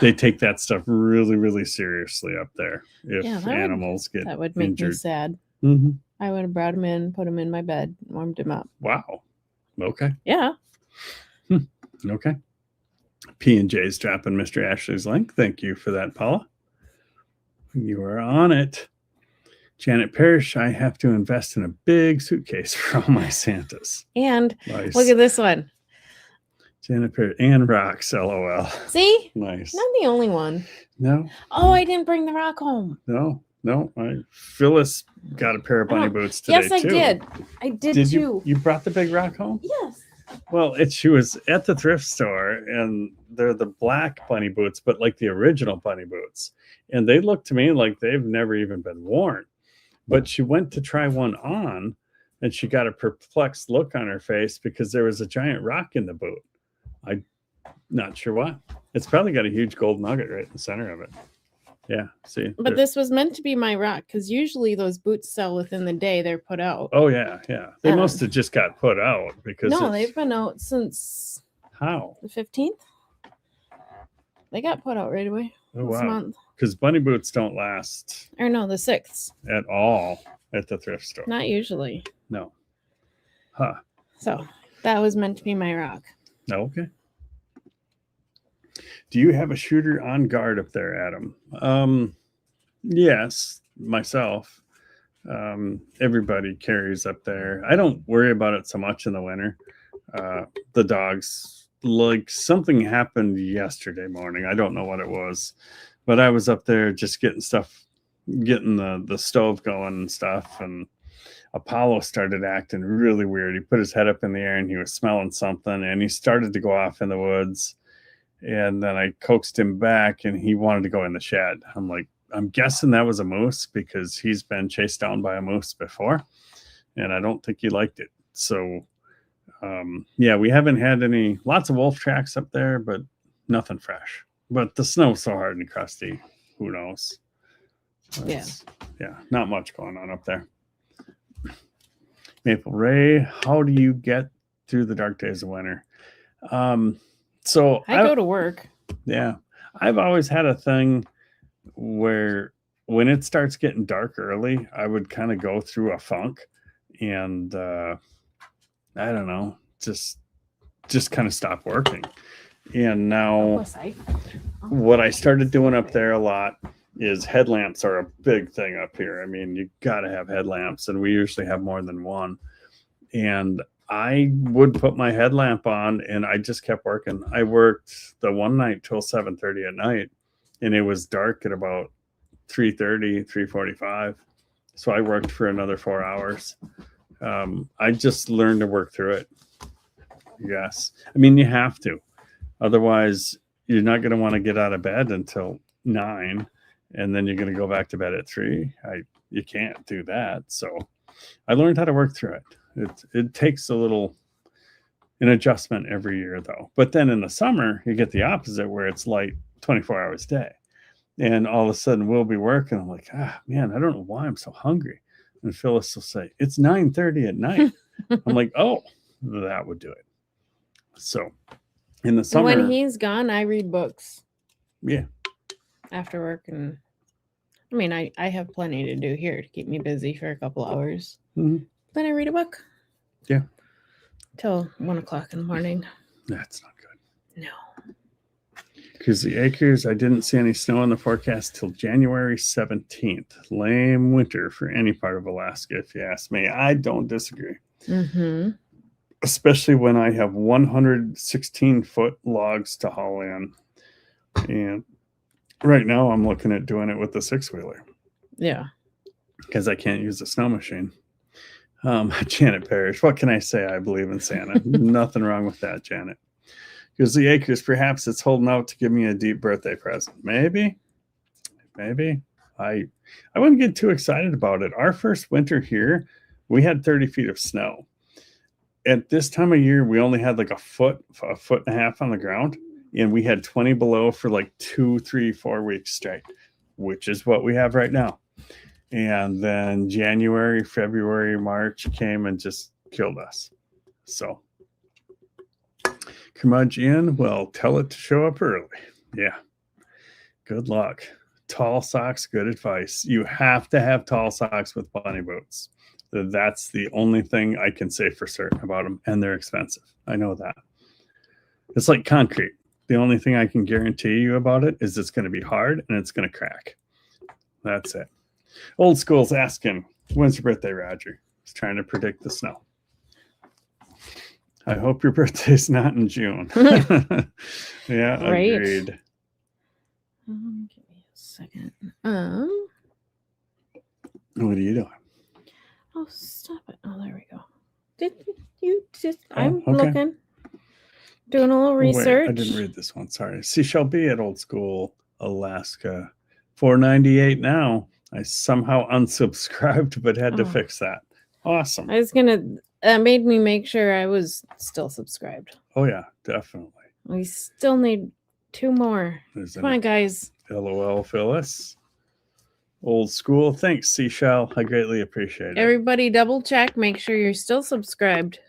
they take that stuff really, really seriously up there. If animals get that would make injured. me sad. Mm-hmm. I would have brought him in, put him in my bed, warmed him up. Wow. Okay. Yeah. Okay. P&J's dropping Mr. Ashley's link. Thank you for that, Paula. You are on it. Janet Parrish, I have to invest in a big suitcase for all my Santas. And nice. Look at this one. Janet Parrish and rocks, LOL. See? Nice. Not the only one. No. Oh, I didn't bring the rock home. No. Phyllis got a pair of bunny boots today, yes, I too. did. I did too. You brought the big rock home? Yes. Well, she was at the thrift store, and they're the black bunny boots, but like the original bunny boots. And they look to me like they've never even been worn. But she went to try one on, and she got a perplexed look on her face because there was a giant rock in the boot. I'm not sure why. It's probably got a huge gold nugget right in the center of it. Yeah, see. But this was meant to be my rock, because usually those boots sell within the day they're put out. Oh, yeah. They must have just got put out because. No, they've been out since. How? The 15th? They got put out right away. Oh, this wow. month. Because bunny boots don't last. Or no, the 6th. At all at the thrift store. Not usually. No. Huh. So that was meant to be my rock. Okay. Do you have a shooter on guard up there, Adam? Yes, myself. Everybody carries up there. I don't worry about it so much in the winter. The dogs, like something happened yesterday morning. I don't know what it was, but I was up there just getting the stove going and stuff. And Apollo started acting really weird. He put his head up in the air and he was smelling something, and he started to go off in the woods. And then I coaxed him back, and he wanted to go in the shed. I'm like, I'm guessing that was a moose because he's been chased down by a moose before, and I don't think he liked it. So, yeah, we haven't had lots of wolf tracks up there, but nothing fresh. But the snow's so hard and crusty, who knows? Yeah, not much going on up there. Maple Ray, how do you get through the dark days of winter? So I go to work. Yeah. I've always had a thing where when it starts getting dark early, I would kind of go through a funk and I don't know, just kind of stop working. And now what I started doing up there a lot is headlamps are a big thing up here. I mean, you got to have headlamps, and we usually have more than one. And I would put my headlamp on, and I just kept working. I worked the one night till 7:30 at night, and it was dark at about 3:30, 3:45. So I worked for another 4 hours. I just learned to work through it. Yes. I mean, you have to. Otherwise, you're not going to want to get out of bed until 9, and then you're going to go back to bed at 3. You can't do that. So I learned how to work through it. It takes an adjustment every year, though. But then in the summer, you get the opposite, where it's light 24 hours a day. And all of a sudden we'll be working. I'm like, man, I don't know why I'm so hungry. And Phyllis will say, it's 9:30 at night. I'm like, oh, that would do it. So in the summer. When he's gone, I read books. Yeah. After work. And I mean, I have plenty to do here to keep me busy for a couple hours. Mm-hmm. Then I read a book. Yeah. Till 1 o'clock in the morning. That's not good. No. Because the acres, I didn't see any snow in the forecast till January 17th. Lame winter for any part of Alaska, if you ask me. I don't disagree. Mm-hmm. Especially when I have 116-foot logs to haul in. And right now I'm looking at doing it with the 6-wheeler. Yeah. Because I can't use the snow machine. Janet Parrish, what can I say? I believe in Santa. Nothing wrong with that, Janet. Because the acres, perhaps it's holding out to give me a deep birthday present. Maybe. I wouldn't get too excited about it. Our first winter here, we had 30 feet of snow. At this time of year, we only had like a foot and a half on the ground, and we had 20 below for like 2, 3, 4 weeks straight, which is what we have right now. And then January, February, March came and just killed us. So curmudgeon, well, tell it to show up early. Yeah. Good luck. Tall socks, good advice. You have to have tall socks with bunny boots. That's the only thing I can say for certain about them. And they're expensive. I know that. It's like concrete. The only thing I can guarantee you about it is it's going to be hard and it's going to crack. That's it. Old School's asking, when's your birthday, Roger? He's trying to predict the snow. I hope your birthday's not in June. Yeah, Right. agreed. Give me a second. What are you doing? Oh, stop it. Oh, there we go. Did you just... Oh, I'm okay. looking. Doing a little Oh, wait, research. I didn't read this one. Sorry. See, shall be at Old School, Alaska. $4.98 now. I somehow unsubscribed, but had to fix that. Awesome. I was gonna... That made me make sure I was still subscribed. Oh, yeah, definitely. We still need 2 more. There's Come on, guys. LOL, Phyllis. Old School. Thanks, Seashell. I greatly appreciate it. Everybody double check. Make sure you're still subscribed.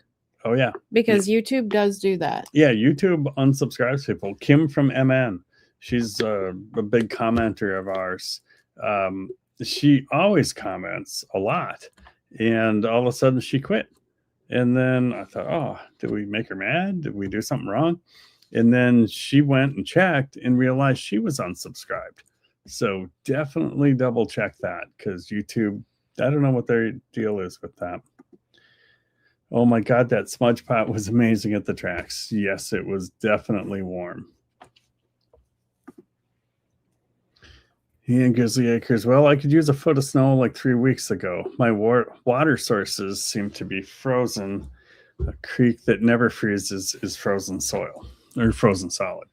Oh, yeah. Because YouTube does do that. Yeah, YouTube unsubscribes people. Kim from MN. She's a big commenter of ours. She always comments a lot. And all of a sudden she quit. And then I thought, oh, did we make her mad? Did we do something wrong? And then she went and checked and realized she was unsubscribed. So definitely double check that, because YouTube, I don't know what their deal is with that. Oh my God, that smudge pot was amazing at the tracks. Yes, it was definitely warm. And Grizzly Acres, well, I could use a foot of snow like 3 weeks ago. My water sources seem to be frozen. A creek that never freezes is frozen soil, or frozen solid.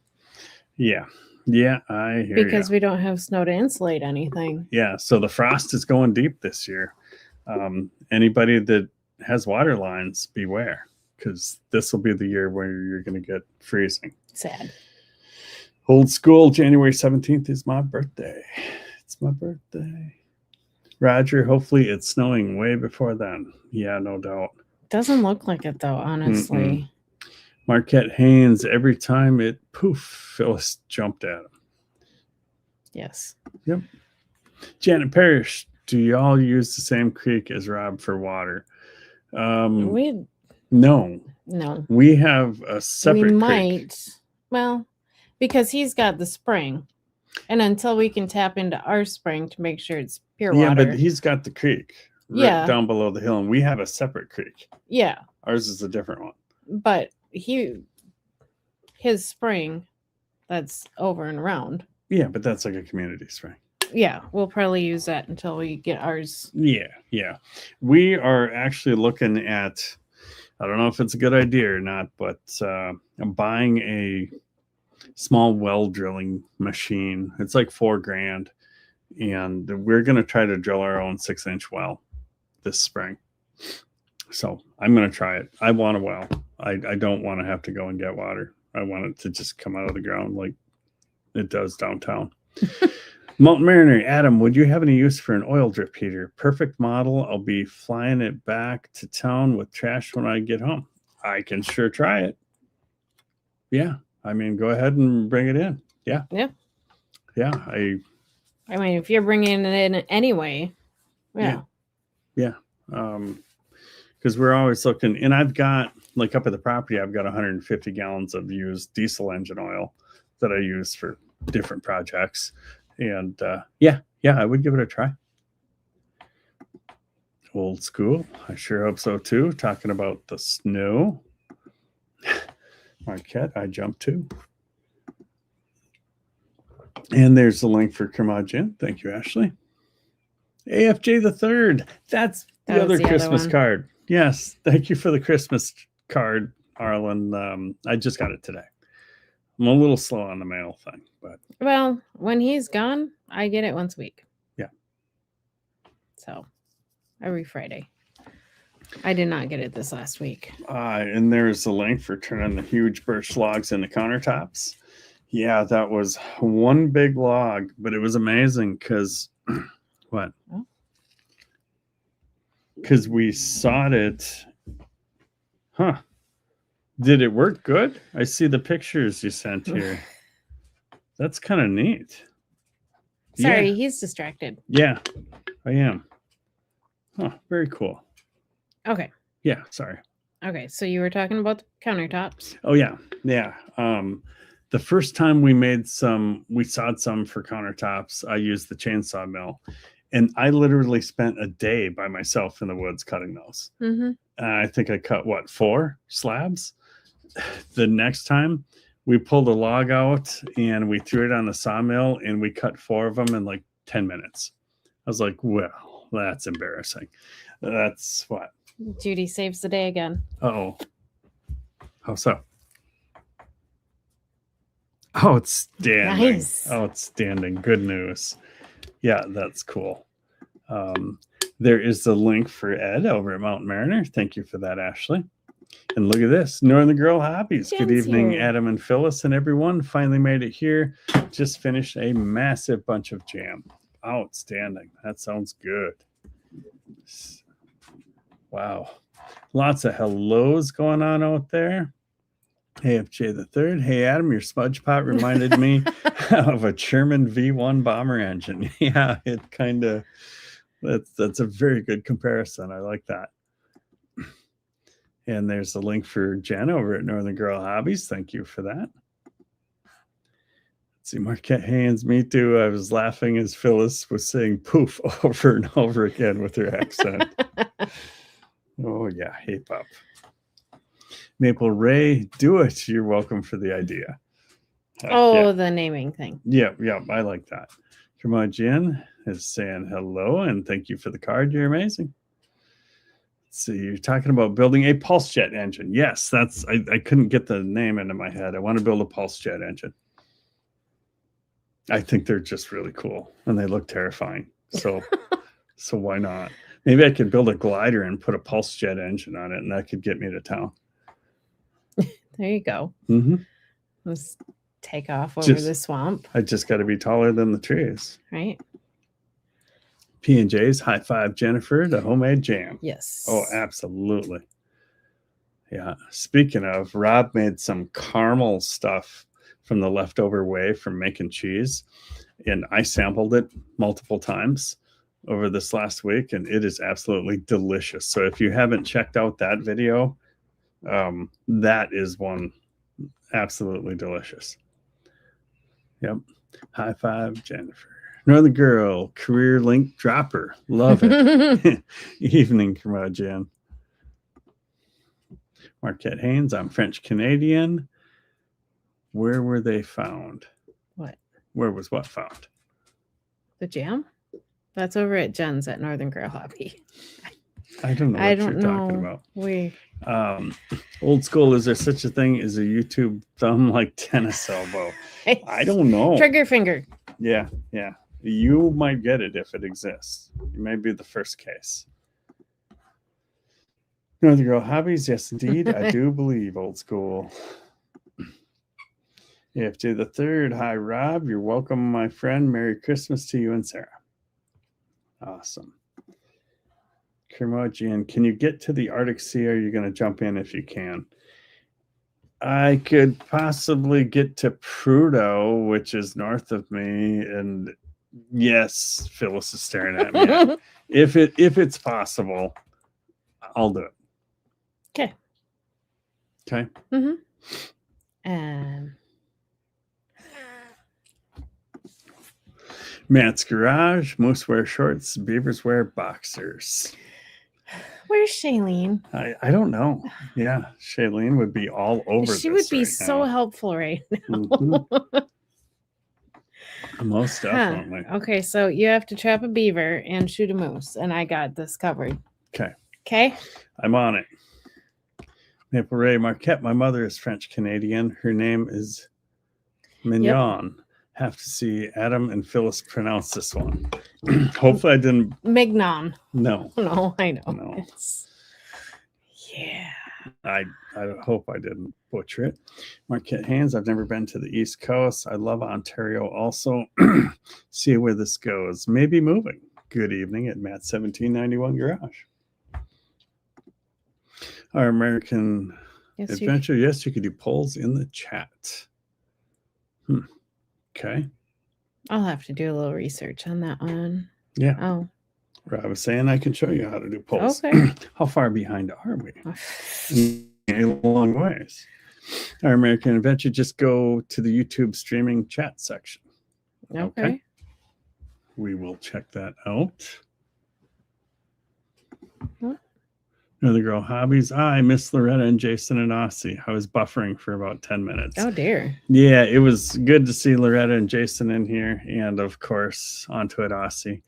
Yeah, I hear you. Because we don't have snow to insulate anything. Yeah, so the frost is going deep this year. Anybody that has water lines, beware, because this will be the year where you're going to get freezing. Sad. Old School, January 17th is my birthday. It's my birthday. Roger, hopefully it's snowing way before then. Yeah, no doubt. Doesn't look like it, though, honestly. Mm-mm. Marquette Haynes, every time it poof, Phyllis jumped at him. Yes. Yep. Janet Parrish, do y'all use the same creek as Rob for water? No. No. We have a separate We creek. might. Well, because he's got the spring. And until we can tap into our spring to make sure it's pure Yeah, water. but he's got the creek right Yeah. down below the hill, and we have a separate creek. Yeah, Ours is a different one. but his spring that's over and around. Yeah, but that's like a community spring. Yeah, we'll probably use that until we get ours. Yeah. We are actually looking at, I don't know if it's a good idea or not, but I'm buying a small well drilling machine. It's like $4,000, and we're going to try to drill our own 6-inch well this spring. So I'm going to try it. I want a well. I don't want to have to go and get water. I want it to just come out of the ground like it does downtown. Mountain Mariner, Adam, would you have any use for an oil drip heater? Perfect model. I'll be flying it back to town with trash when I get home. I can sure try it. Yeah. I mean, go ahead and bring it in. Yeah. Yeah. Yeah. I mean, if you're bringing it in anyway. Yeah. Because we're always looking, and I've got, like up at the property, I've got 150 gallons of used diesel engine oil that I use for different projects. And yeah, I would give it a try. Old school. I sure hope so too. Talking about the snow. Marquette, I jumped too. And there's the link for Curmudgeon. Thank you, Ashley. AFJ the Third. That's the other Christmas card. Yes. Thank you for the Christmas card, Arlen. I just got it today. I'm a little slow on the mail thing, but well, when he's gone, I get it once a week. Yeah. So every Friday. I did not get it this last week. And there's a link for turning the huge birch logs into countertops. Yeah, that was one big log, but it was amazing because what? Because we sawed it. Huh. Did it work good? I see the pictures you sent here. That's kind of neat. Sorry, he's distracted. Yeah, I am. Oh, very cool. Okay. Yeah, sorry. Okay, so you were talking about the countertops. Oh, yeah. The first time we sawed some for countertops, I used the chainsaw mill. And I literally spent a day by myself in the woods cutting those. Mm-hmm. I think I cut, 4 slabs? The next time we pulled a log out and we threw it on the sawmill and we cut 4 of them in like 10 minutes. I was like, well, that's embarrassing. That's what? Judy saves the day again. Uh-oh. How so? Oh, it's standing. Nice. Oh, it's standing. Good news. Yeah, that's cool. There is the link for Ed over at Mountain Mariner. Thank you for that, Ashley. And look at this, Northern Girl Hobbies. Jen's Good evening, here. Adam and Phyllis and everyone. Finally made it here. Just finished a massive bunch of jam. Outstanding. That sounds good. Wow. Lots of hellos going on out there. AFJ the Third. Hey, Adam, your smudge pot reminded me of a Sherman V1 bomber engine. Yeah, it kind of, that's a very good comparison. I like that. And there's the link for Jen over at Northern Girl Hobbies. Thank you for that. Let's see, Marquette Haynes, me too. I was laughing as Phyllis was saying poof over and over again with her accent. Oh, yeah. Hey, pup. Maple Ray, do it. You're welcome for the idea. Yeah. The naming thing. Yeah, I like that. Curmudgeon is saying hello and thank you for the card. You're amazing. Let's see, you're talking about building a pulse jet engine. Yes, I couldn't get the name into my head. I want to build a pulse jet engine. I think they're just really cool and they look terrifying. So why not? Maybe I could build a glider and put a pulse jet engine on it and that could get me to town. There you go. Mm-hmm. Let's take off over the swamp. I just got to be taller than the trees. Right. P&J's high five, Jennifer, the homemade jam. Yes. Oh, absolutely. Yeah. Speaking of, Rob made some caramel stuff from the leftover whey from making cheese. And I sampled it multiple times over this last week, and it is absolutely delicious. So if you haven't checked out that video, that is one absolutely delicious. Yep. High five, Jennifer. Northern Girl, career link dropper. Love it. Evening, Jen. Marquette Haynes, I'm French Canadian. Where were they found? What? Where was what found? The jam? That's over at Jen's at Northern Girl Hobby. I don't know what you're talking about. Old school, is there such a thing as a YouTube thumb like tennis elbow? I don't know. Trigger finger. Yeah. You might get it if it exists. You may be the first case. Northern Girl Hobbies, yes indeed. I do believe old school. AFJ the third. Hi Rob. You're welcome, my friend. Merry Christmas to you and Sarah. Awesome. Kermojian, can you get to the Arctic Sea? Are you going to jump in if you can? I could possibly get to Prudhoe, which is north of me, and yes, Phyllis is staring at me. If it's possible, I'll do it. Okay. Okay. And Matt's Garage, Moose wear shorts, Beavers wear boxers. Where's Shailene? I don't know. Yeah, Shailene would be all over She this would be right so now. helpful right now. Mhm. Most definitely. Okay, so you have to trap a beaver and shoot a moose, and I got this covered. Okay. Okay. I'm on it. Maple Ray Marquette. My mother is French Canadian. Her name is Mignon. Have to see Adam and Phyllis pronounce this one. Hopefully I didn't. Mignon. No. No, I know. No. Yeah. I hope I didn't butcher it. Marquette Hands. I've never been to the East Coast. I love Ontario also. See where this goes. Maybe moving. Good evening at Matt 1791 Garage. Our American Adventure. Yes, you could do polls in the chat. Okay. I'll have to do a little research on that one. Yeah. Oh. I was saying I can show you how to do polls. Okay. How far behind are we? A long ways. Our American Adventure, just go to the YouTube streaming chat section. Okay. We will check that out. What? Another Girl Hobbies. I miss Loretta and Jason and Aussie. I was buffering for about 10 minutes. Oh, dear. Yeah, it was good to see Loretta and Jason in here. And, of course, onto it, Aussie.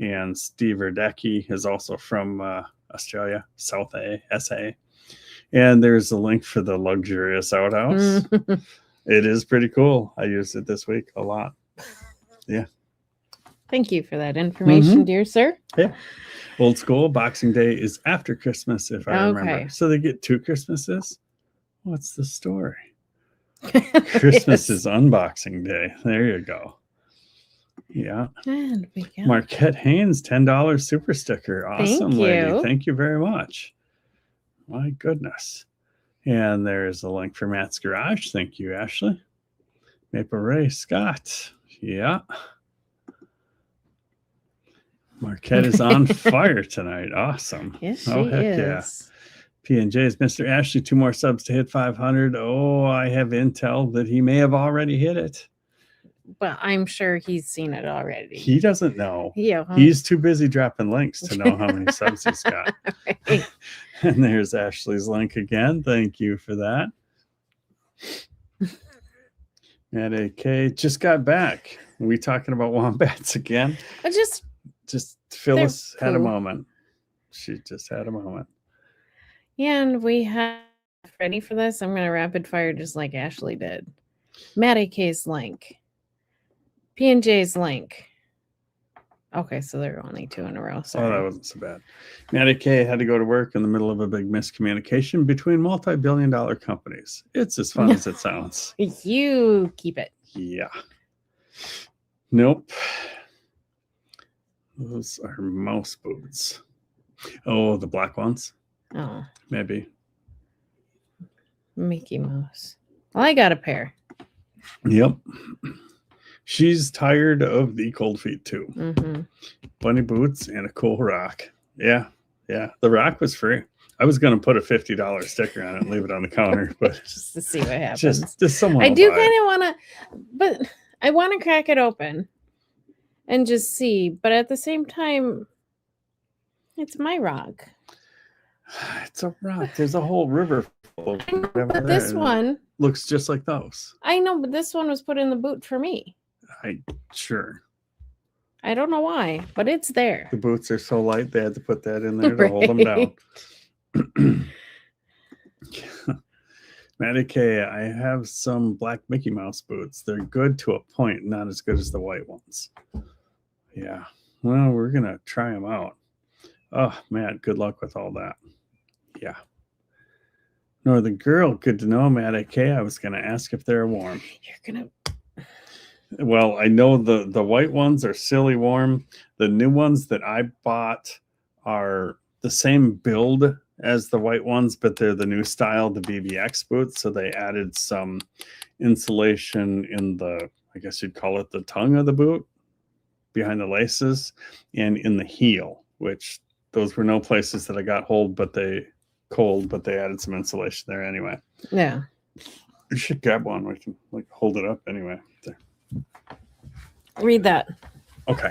And Steve Erdecki is also from Australia, South SA. And there's a link for the luxurious outhouse. It is pretty cool. I used it this week a lot. Yeah. Thank you for that information, dear sir. Yeah. Old school. Boxing Day is after Christmas, if I remember. So they get 2 Christmases? What's the story? Christmas is Unboxing Day. There you go. Yeah. And we got Marquette Haynes, $10 super sticker. Awesome, lady. Thank you very much. My goodness. And there's a link for Matt's Garage. Thank you, Ashley. Maple Ray Scott. Yeah. Marquette is on fire tonight. Awesome. Yes, she is. Yeah. P&J's Mr. Ashley, 2 more subs to hit 500. Oh, I have intel that he may have already hit it. Well, I'm sure he's seen it already. He doesn't know. Yeah. He's too busy dropping links to know how many subs he's got. Right. And there's Ashley's link again. Thank you for that. Matt AK just got back. Are we talking about wombats again? Just Phyllis had a moment. She just had a moment. Yeah, and we have ready for this. I'm going to rapid fire just like Ashley did. Matt AK's link. P&J's link. Okay, so there are only 2 in a row. Sorry. Oh, that wasn't so bad. Matt AK had to go to work in the middle of a big miscommunication between multi-billion-dollar companies. It's as fun as it sounds. You keep it. Yeah. Nope. Those are mouse boots. Oh, the black ones? Oh. Maybe. Mickey Mouse. Well, I got a pair. Yep. She's tired of the cold feet too. Mm-hmm. Bunny boots and a cool rock. Yeah. Yeah. The rock was free. I was going to put a $50 sticker on it and leave it on the counter, but just to see what happens. Just someone. I do kind of want to, but I want to crack it open and just see, but at the same time, it's my rock. It's a rock. There's a whole river full of them over But there, this and it one, looks just like those. I know, but this one was put in the boot for me. Sure. I don't know why, but it's there. The boots are so light they had to put that in there to hold them down. Matty K, I have some black Mickey Mouse boots. They're good to a point, not as good as the white ones. Yeah. Well, we're gonna try them out. Oh, Matt, good luck with all that. Yeah. Northern Girl, good to know, Matty K. I was gonna ask if they're warm. You're gonna. Well, I know the white ones are silly warm. The new ones that I bought are the same build as the white ones, but they're the new style, the BBX boots. So they added some insulation in the, I guess you'd call it the tongue of the boot, behind the laces, and in the heel, which those were no places that I got cold, but they added some insulation there anyway. Yeah. You should grab one. We can like hold it up anyway. There. Read that. Okay.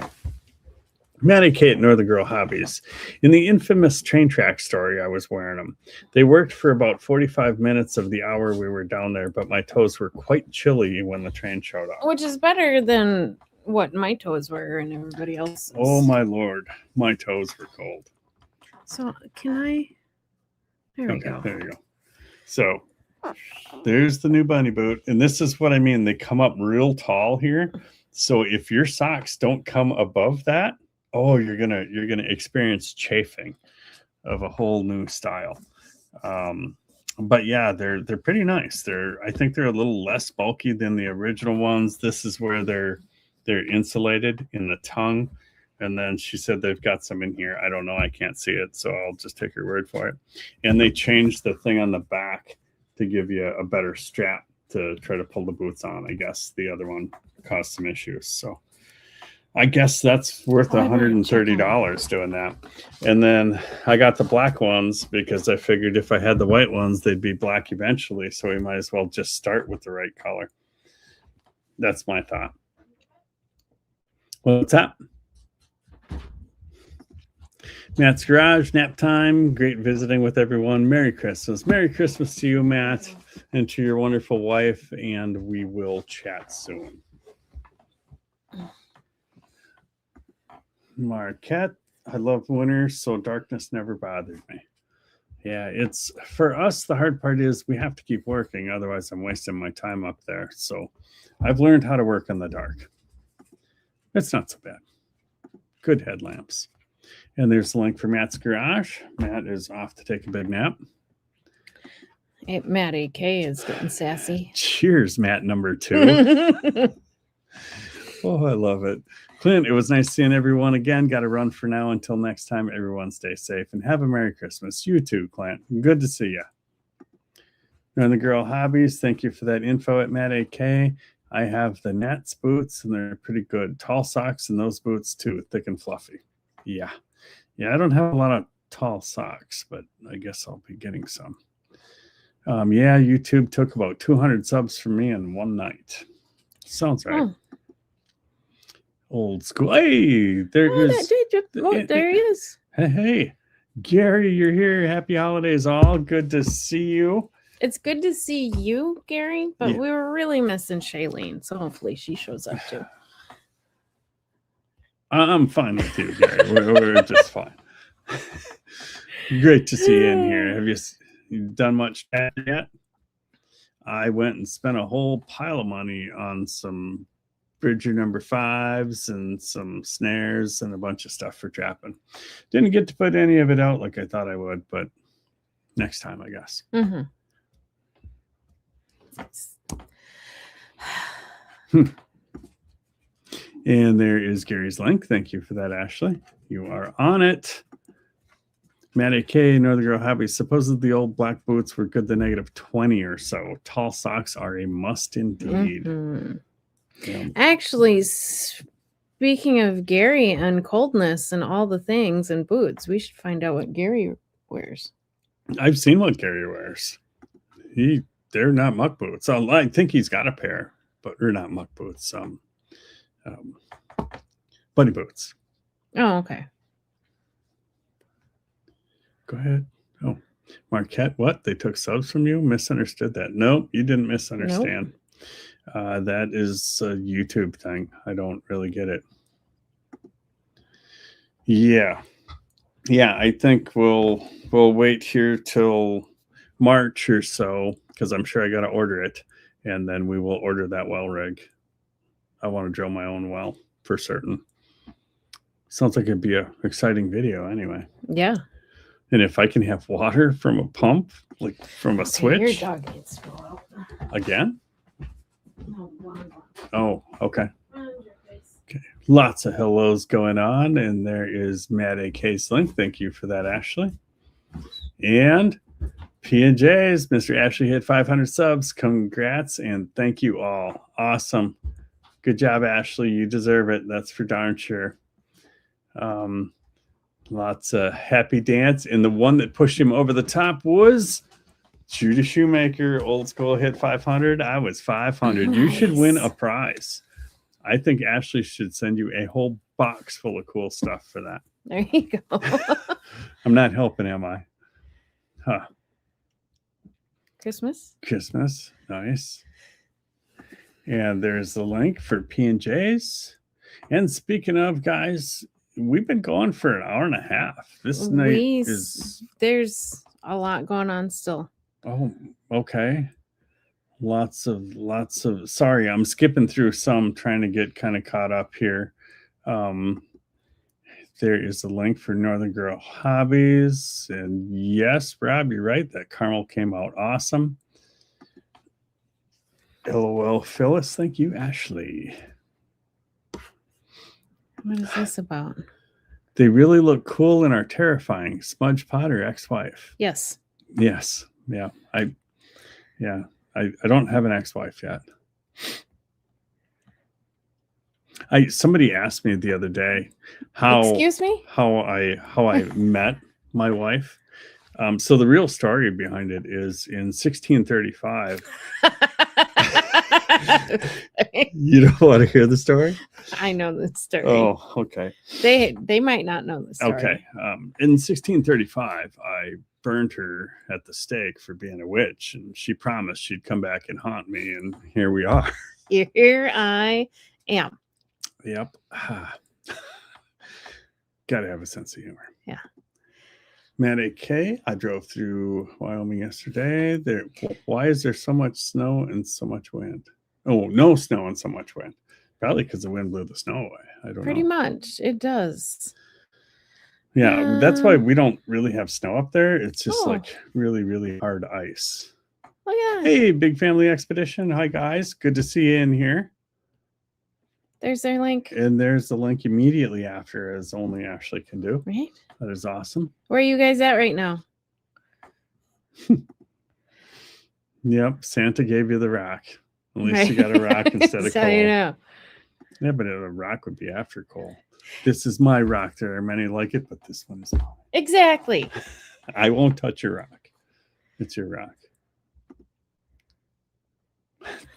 Matty Kate, Northern Girl Hobbies. In the infamous train track story, I was wearing them. They worked for about 45 minutes of the hour we were down there, but my toes were quite chilly when the train showed up. Which is better than what my toes were and everybody else's. Oh my Lord, my toes were cold. So can I? There we go. There you go. So there's the new bunny boot, and this is what I mean. They come up real tall here. So if your socks don't come above that, oh, you're gonna experience chafing of a whole new style. But yeah, they're pretty nice. I think they're a little less bulky than the original ones. This is where they're insulated in the tongue. And then she said they've got some in here. I don't know. I can't see it, so I'll just take her word for it. And they changed the thing on the back to give you a better strap to try to pull the boots on. I guess the other one caused some issues. So I guess that's worth $130 doing that. And then I got the black ones because I figured if I had the white ones, they'd be black eventually. So we might as well just start with the right color. That's my thought. What's that? Matt's Garage, nap time. Great visiting with everyone. Merry Christmas. Merry Christmas to you, Matt, and to your wonderful wife. And we will chat soon. Marquette, I love winter, so darkness never bothered me. Yeah, it's for us. The hard part is we have to keep working. Otherwise, I'm wasting my time up there. So I've learned how to work in the dark. It's not so bad. Good headlamps. And there's the link for Matt's Garage. Matt is off to take a big nap. Hey, Matty K is getting sassy. Cheers, Matt number 2. Oh, I love it. Clint, it was nice seeing everyone again. Got to run for now. Until next time, everyone stay safe and have a Merry Christmas. You too, Clint. Good to see you. And the Girl Hobbies, thank you for that info at Matt AK. I have the Nets boots, and they're pretty good. Tall socks and those boots too, thick and fluffy. Yeah, I don't have a lot of tall socks, but I guess I'll be getting some. Yeah, YouTube took about 200 subs from me in one night. Sounds right. Oh. Old school. Hey, there he is. Hey, Gary, you're here. Happy holidays, all. Good to see you. It's good to see you, Gary, but Yeah. we were really missing Shailene, so hopefully she shows up too. I'm fine with you, Gary. We're just fine. Great to see you in here. Have you done much yet? I went and spent a whole pile of money on some Bridger number 5s and some snares and a bunch of stuff for trapping. Didn't get to put any of it out like I thought I would, but next time, I guess. Mm-hmm. And there is Gary's link. Thank you for that, Ashley. You are on it. Matt K, Northern Girl Hobbies. Supposedly the old black boots were good to -20 or so. Tall socks are a must indeed. Mm-hmm. Yeah. Actually, speaking of Gary and coldness and all the things and boots, we should find out what Gary wears. I've seen what Gary wears. They're not muck boots. I think he's got a pair. or not muck boots, bunny boots. Oh, okay. Go ahead. Oh, Marquette, what? They took subs from you? Misunderstood that. Nope, you didn't misunderstand. That is a YouTube thing. I don't really get it. Yeah. Yeah, I think we'll wait here till March or so, because I'm sure I got to order it, and then we will order that well rig. I want to drill my own well for certain. Sounds like it'd be an exciting video anyway. Yeah. And if I can have water from a pump, like from a switch, Your dog needs to go out. again? No, Oh, okay. Lots of hellos going on, and there is Matt A.K. Link. Thank you for that, Ashley. And P&J's, Mr. Ashley hit 500 subs. Congrats, and thank you all. Awesome. Good job, Ashley. You deserve it. That's for darn sure. Lots of happy dance. And the one that pushed him over the top was Judah Shoemaker. Old school hit 500. I was 500. Nice. You should win a prize. I think Ashley should send you a whole box full of cool stuff for that. There you go. I'm not helping, am I? Huh. Christmas. Nice. And there's the link for P&J's. And speaking of, guys, we've been going for an hour and a half. This night is... There's a lot going on still. Oh, okay. Lots of sorry, I'm skipping through some, trying to get kind of caught up here. There is a link for Northern Girl Hobbies, and yes, Rob, you're right, that caramel came out awesome. LOL Phyllis, thank you, Ashley. What is this about? They really look cool and are terrifying. Smudge Potter ex-wife. Yes. Yeah. I don't have an ex-wife yet. Somebody asked me the other day how Excuse me? how I met my wife. So the real story behind it is in 1635. You don't want to hear the story? I know the story. Oh, okay. They might not know the story. Okay. In 1635, I burned her at the stake for being a witch, and she promised she'd come back and haunt me, and here we are. Here I am. Yep. Gotta have a sense of humor. Yeah. Matt A.K., I drove through Wyoming yesterday. Why is there so much snow and so much wind? Oh, no snow and so much wind. Probably because the wind blew the snow away. I don't know. Pretty much. It does. Yeah, that's why we don't really have snow up there. It's just Oh. like really, really hard ice. Oh, yeah. Hey, Big Family Expedition. Hi, guys. Good to see you in here. There's their link. And there's the link immediately after, as only Ashley can do. Right? That is awesome. Where are you guys at right now? Yep, Santa gave you the rock. At least you got a rock instead of so coal. you know. Yeah, but a rock would be after coal. This is my rock. There are many like it, but this one is mine. Exactly. I won't touch your rock. It's your rock.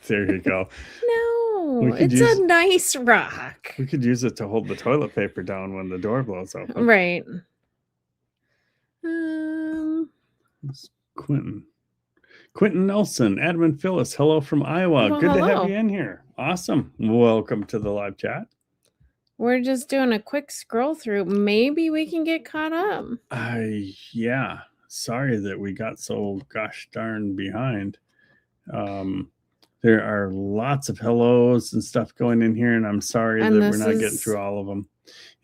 There you go. No, it's a nice rock. We could use it to hold the toilet paper down when the door blows open. Right. It's Quentin Nelson, Adam and Phyllis. Hello from Iowa. Well, Good to hello. have you in here. Awesome. Welcome to the live chat. We're just doing a quick scroll through. Maybe we can get caught up. Yeah. Sorry that we got so gosh darn behind. There are lots of hellos and stuff going in here, and I'm sorry And that we're not this getting is- through all of them.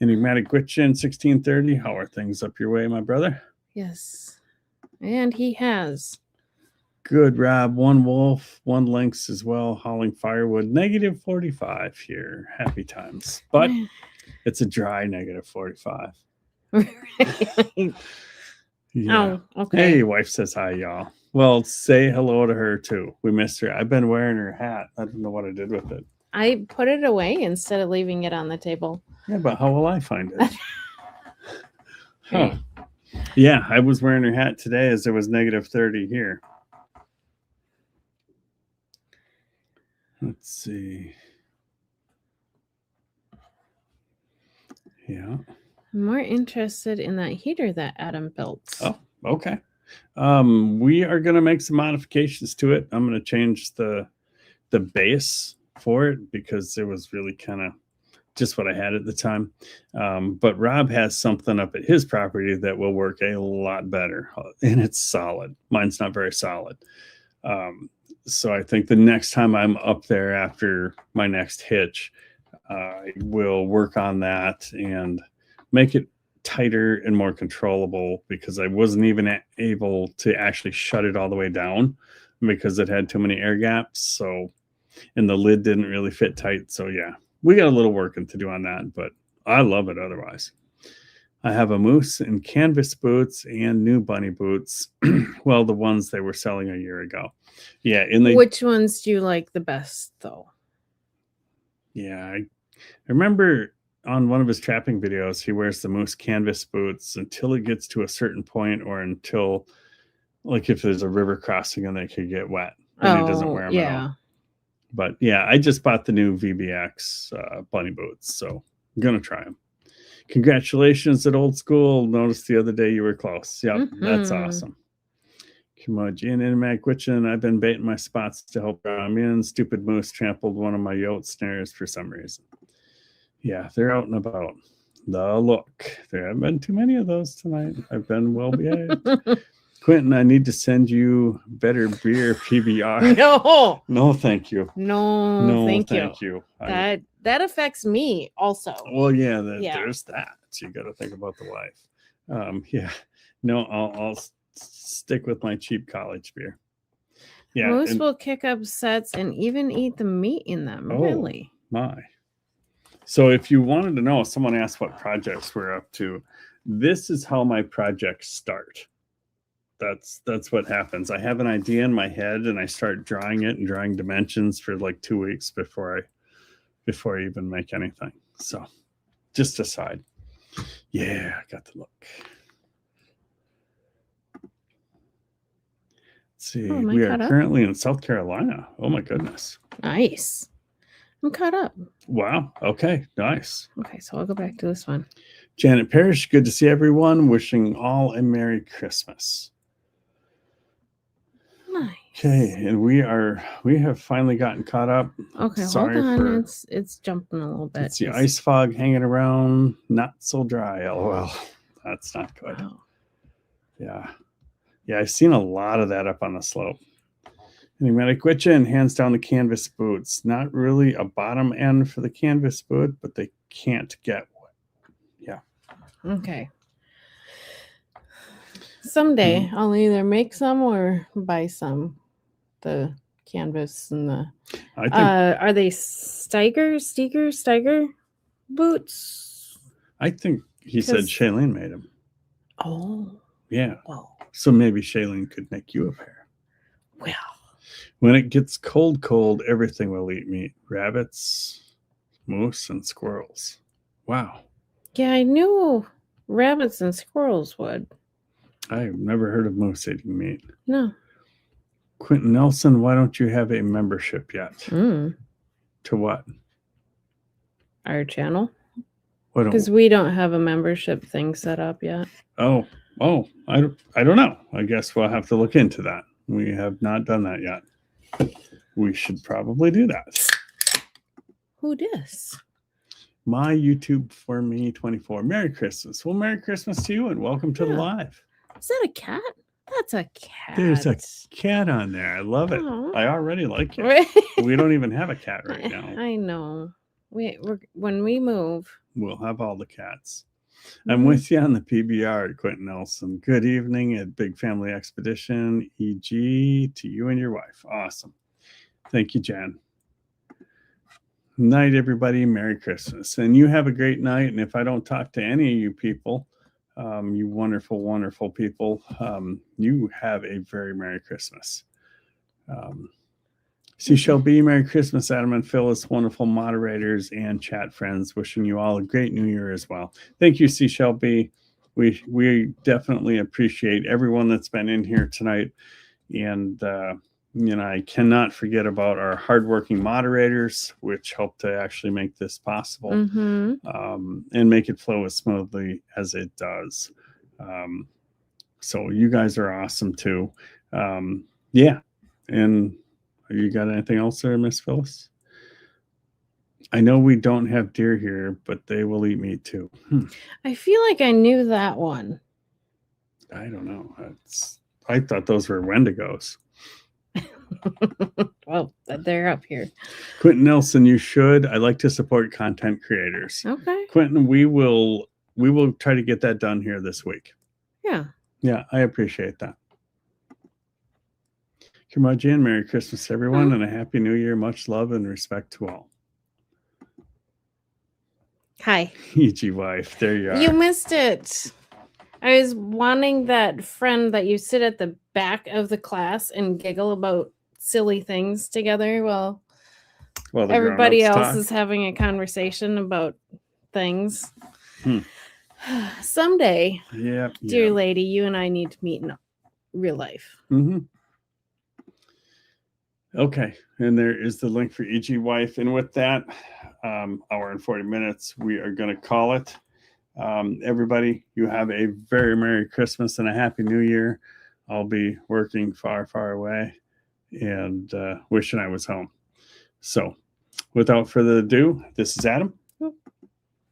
Enigmatic Gwitchin, 1630. How are things up your way, my brother? Yes. And he has. Good, Rob. One Wolf, one Lynx as well. Hauling firewood. Negative 45 here. Happy times. But it's a dry negative 45. Yeah. Oh, okay. Hey, wife says hi, y'all. Well, say hello to her too. We missed her. I've been wearing her hat. I don't know what I did with it. I put it away instead of leaving it on the table. Yeah, but how will I find it? Huh. Yeah, I was wearing her hat today as there was negative 30 here. Let's see. Yeah. I'm more interested in that heater that Adam built. Oh, okay. We are going to make some modifications to it. I'm going to change the base for it because it was really kind of just what I had at the time. But Rob has something up at his property that will work a lot better, and it's solid. Mine's not very solid. So I think the next time I'm up there after my next hitch, I will work on that and make it tighter and more controllable, because I wasn't even able to actually shut it all the way down because it had too many air gaps. So, and the lid didn't really fit tight. So yeah, we got a little working to do on that, but I love it otherwise. I have a moose in canvas boots and new bunny boots. Well, the ones they were selling a year ago. Yeah. Which ones do you like the best though? Yeah. I remember on one of his trapping videos, he wears the moose canvas boots until it gets to a certain point, or until, like, if there's a river crossing and they could get wet, and he doesn't wear them at all. But yeah, I just bought the new VBX bunny boots, so I'm gonna try them. Congratulations at Old School. Noticed the other day you were close. Yep, that's awesome. Kimoji and Inimag Witchin, I've been baiting my spots to help I'm in. Stupid moose trampled one of my yote snares for some reason. Yeah, they're out and about. The look. There haven't been too many of those tonight. I've been well behaved. Quentin, I need to send you better beer PBR. No. No, thank you. No, thank you. I, that affects me also. Well, yeah, there's that. So you got to think about the wife. Yeah. No, I'll stick with my cheap college beer. Yeah. Moose will kick up sets and even eat the meat in them. Oh, really? My. So if you wanted to know, someone asked what projects we're up to. This is how my projects start. That's what happens. I have an idea in my head and I start drawing it and drawing dimensions for like 2 weeks before I even make anything. So just aside. Yeah, I got the look. Let's see. We are currently in South Carolina. Oh my goodness. Nice. I'm caught up. Wow. Okay. Nice. Okay, so I'll go back to this one. Janet Parrish, good to see everyone. Wishing all a Merry Christmas. Nice. Okay, and we have finally gotten caught up. Okay, hold on. It's jumping a little bit. It's the ice fog hanging around, not so dry. LOL. That's not good. Wow. Yeah, I've seen a lot of that up on the slope. Enigmatic Witchin, hands down the canvas boots. Not really a bottom end for the canvas boot, but they can't get wet. Yeah. Okay. Someday I'll either make some or buy some. The canvas and the are they Steiger boots? I think he said Shailene made them. Oh. Yeah. Well. So maybe Shailene could make you a pair. Well. When it gets cold, everything will eat meat. Rabbits, moose, and squirrels. Wow. Yeah, I knew rabbits and squirrels would. I've never heard of moose eating meat. No. Quentin Nelson, why don't you have a membership yet? To what? Our channel? Because we don't have a membership thing set up yet. Oh, I don't know. I guess we'll have to look into that. We have not done that yet. We should probably do that. Who dis? My YouTube for me 24. Merry Christmas. Well, Merry Christmas to you and welcome to the live. Is that a cat? That's a cat. There's a cat on there. I love it. Aww. I already like it. We don't even have a cat right now. I know. When we move, we'll have all the cats. I'm with you on the PBR, Quentin Nelson. Good evening at Big Family Expedition, EG, to you and your wife. Awesome. Thank you, Jan. Night, everybody. Merry Christmas. And you have a great night. And if I don't talk to any of you people, you wonderful, wonderful people, you have a very Merry Christmas. Seashell B, Merry Christmas, Adam and Phyllis, wonderful moderators and chat friends. Wishing you all a great new year as well. Thank you, Seashell B. We definitely appreciate everyone that's been in here tonight. And I cannot forget about our hardworking moderators, which help to actually make this possible. And make it flow as smoothly as it does. So you guys are awesome too. Yeah. And you got anything else there, Miss Phyllis? I know we don't have deer here, but they will eat meat too. I feel like I knew that one. I don't know. I thought those were Wendigos. Well, they're up here. Quentin Nelson, you should. I like to support content creators. Okay. Quentin, we will try to get that done here this week. Yeah. Yeah, I appreciate that. Curmudgeon, Merry Christmas, everyone, and a Happy New Year. Much love and respect to all. Hi. E.G. wife, there you are. You missed it. I was wanting that friend that you sit at the back of the class and giggle about silly things together while everybody else is having a conversation about things. Someday, dear lady, you and I need to meet in real life. Okay, and there is the link for E.G. wife. And with that, hour and 40 minutes, we are going to call it. Everybody, you have a very Merry Christmas and a Happy New Year. I'll be working far, far away and wishing I was home. So without further ado, this is Adam.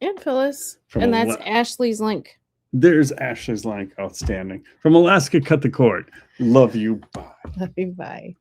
And Phyllis. And that's Ashley's link. There's Ashley's link. Outstanding. From Alaska, cut the cord. Love you. Bye. Love you. Bye.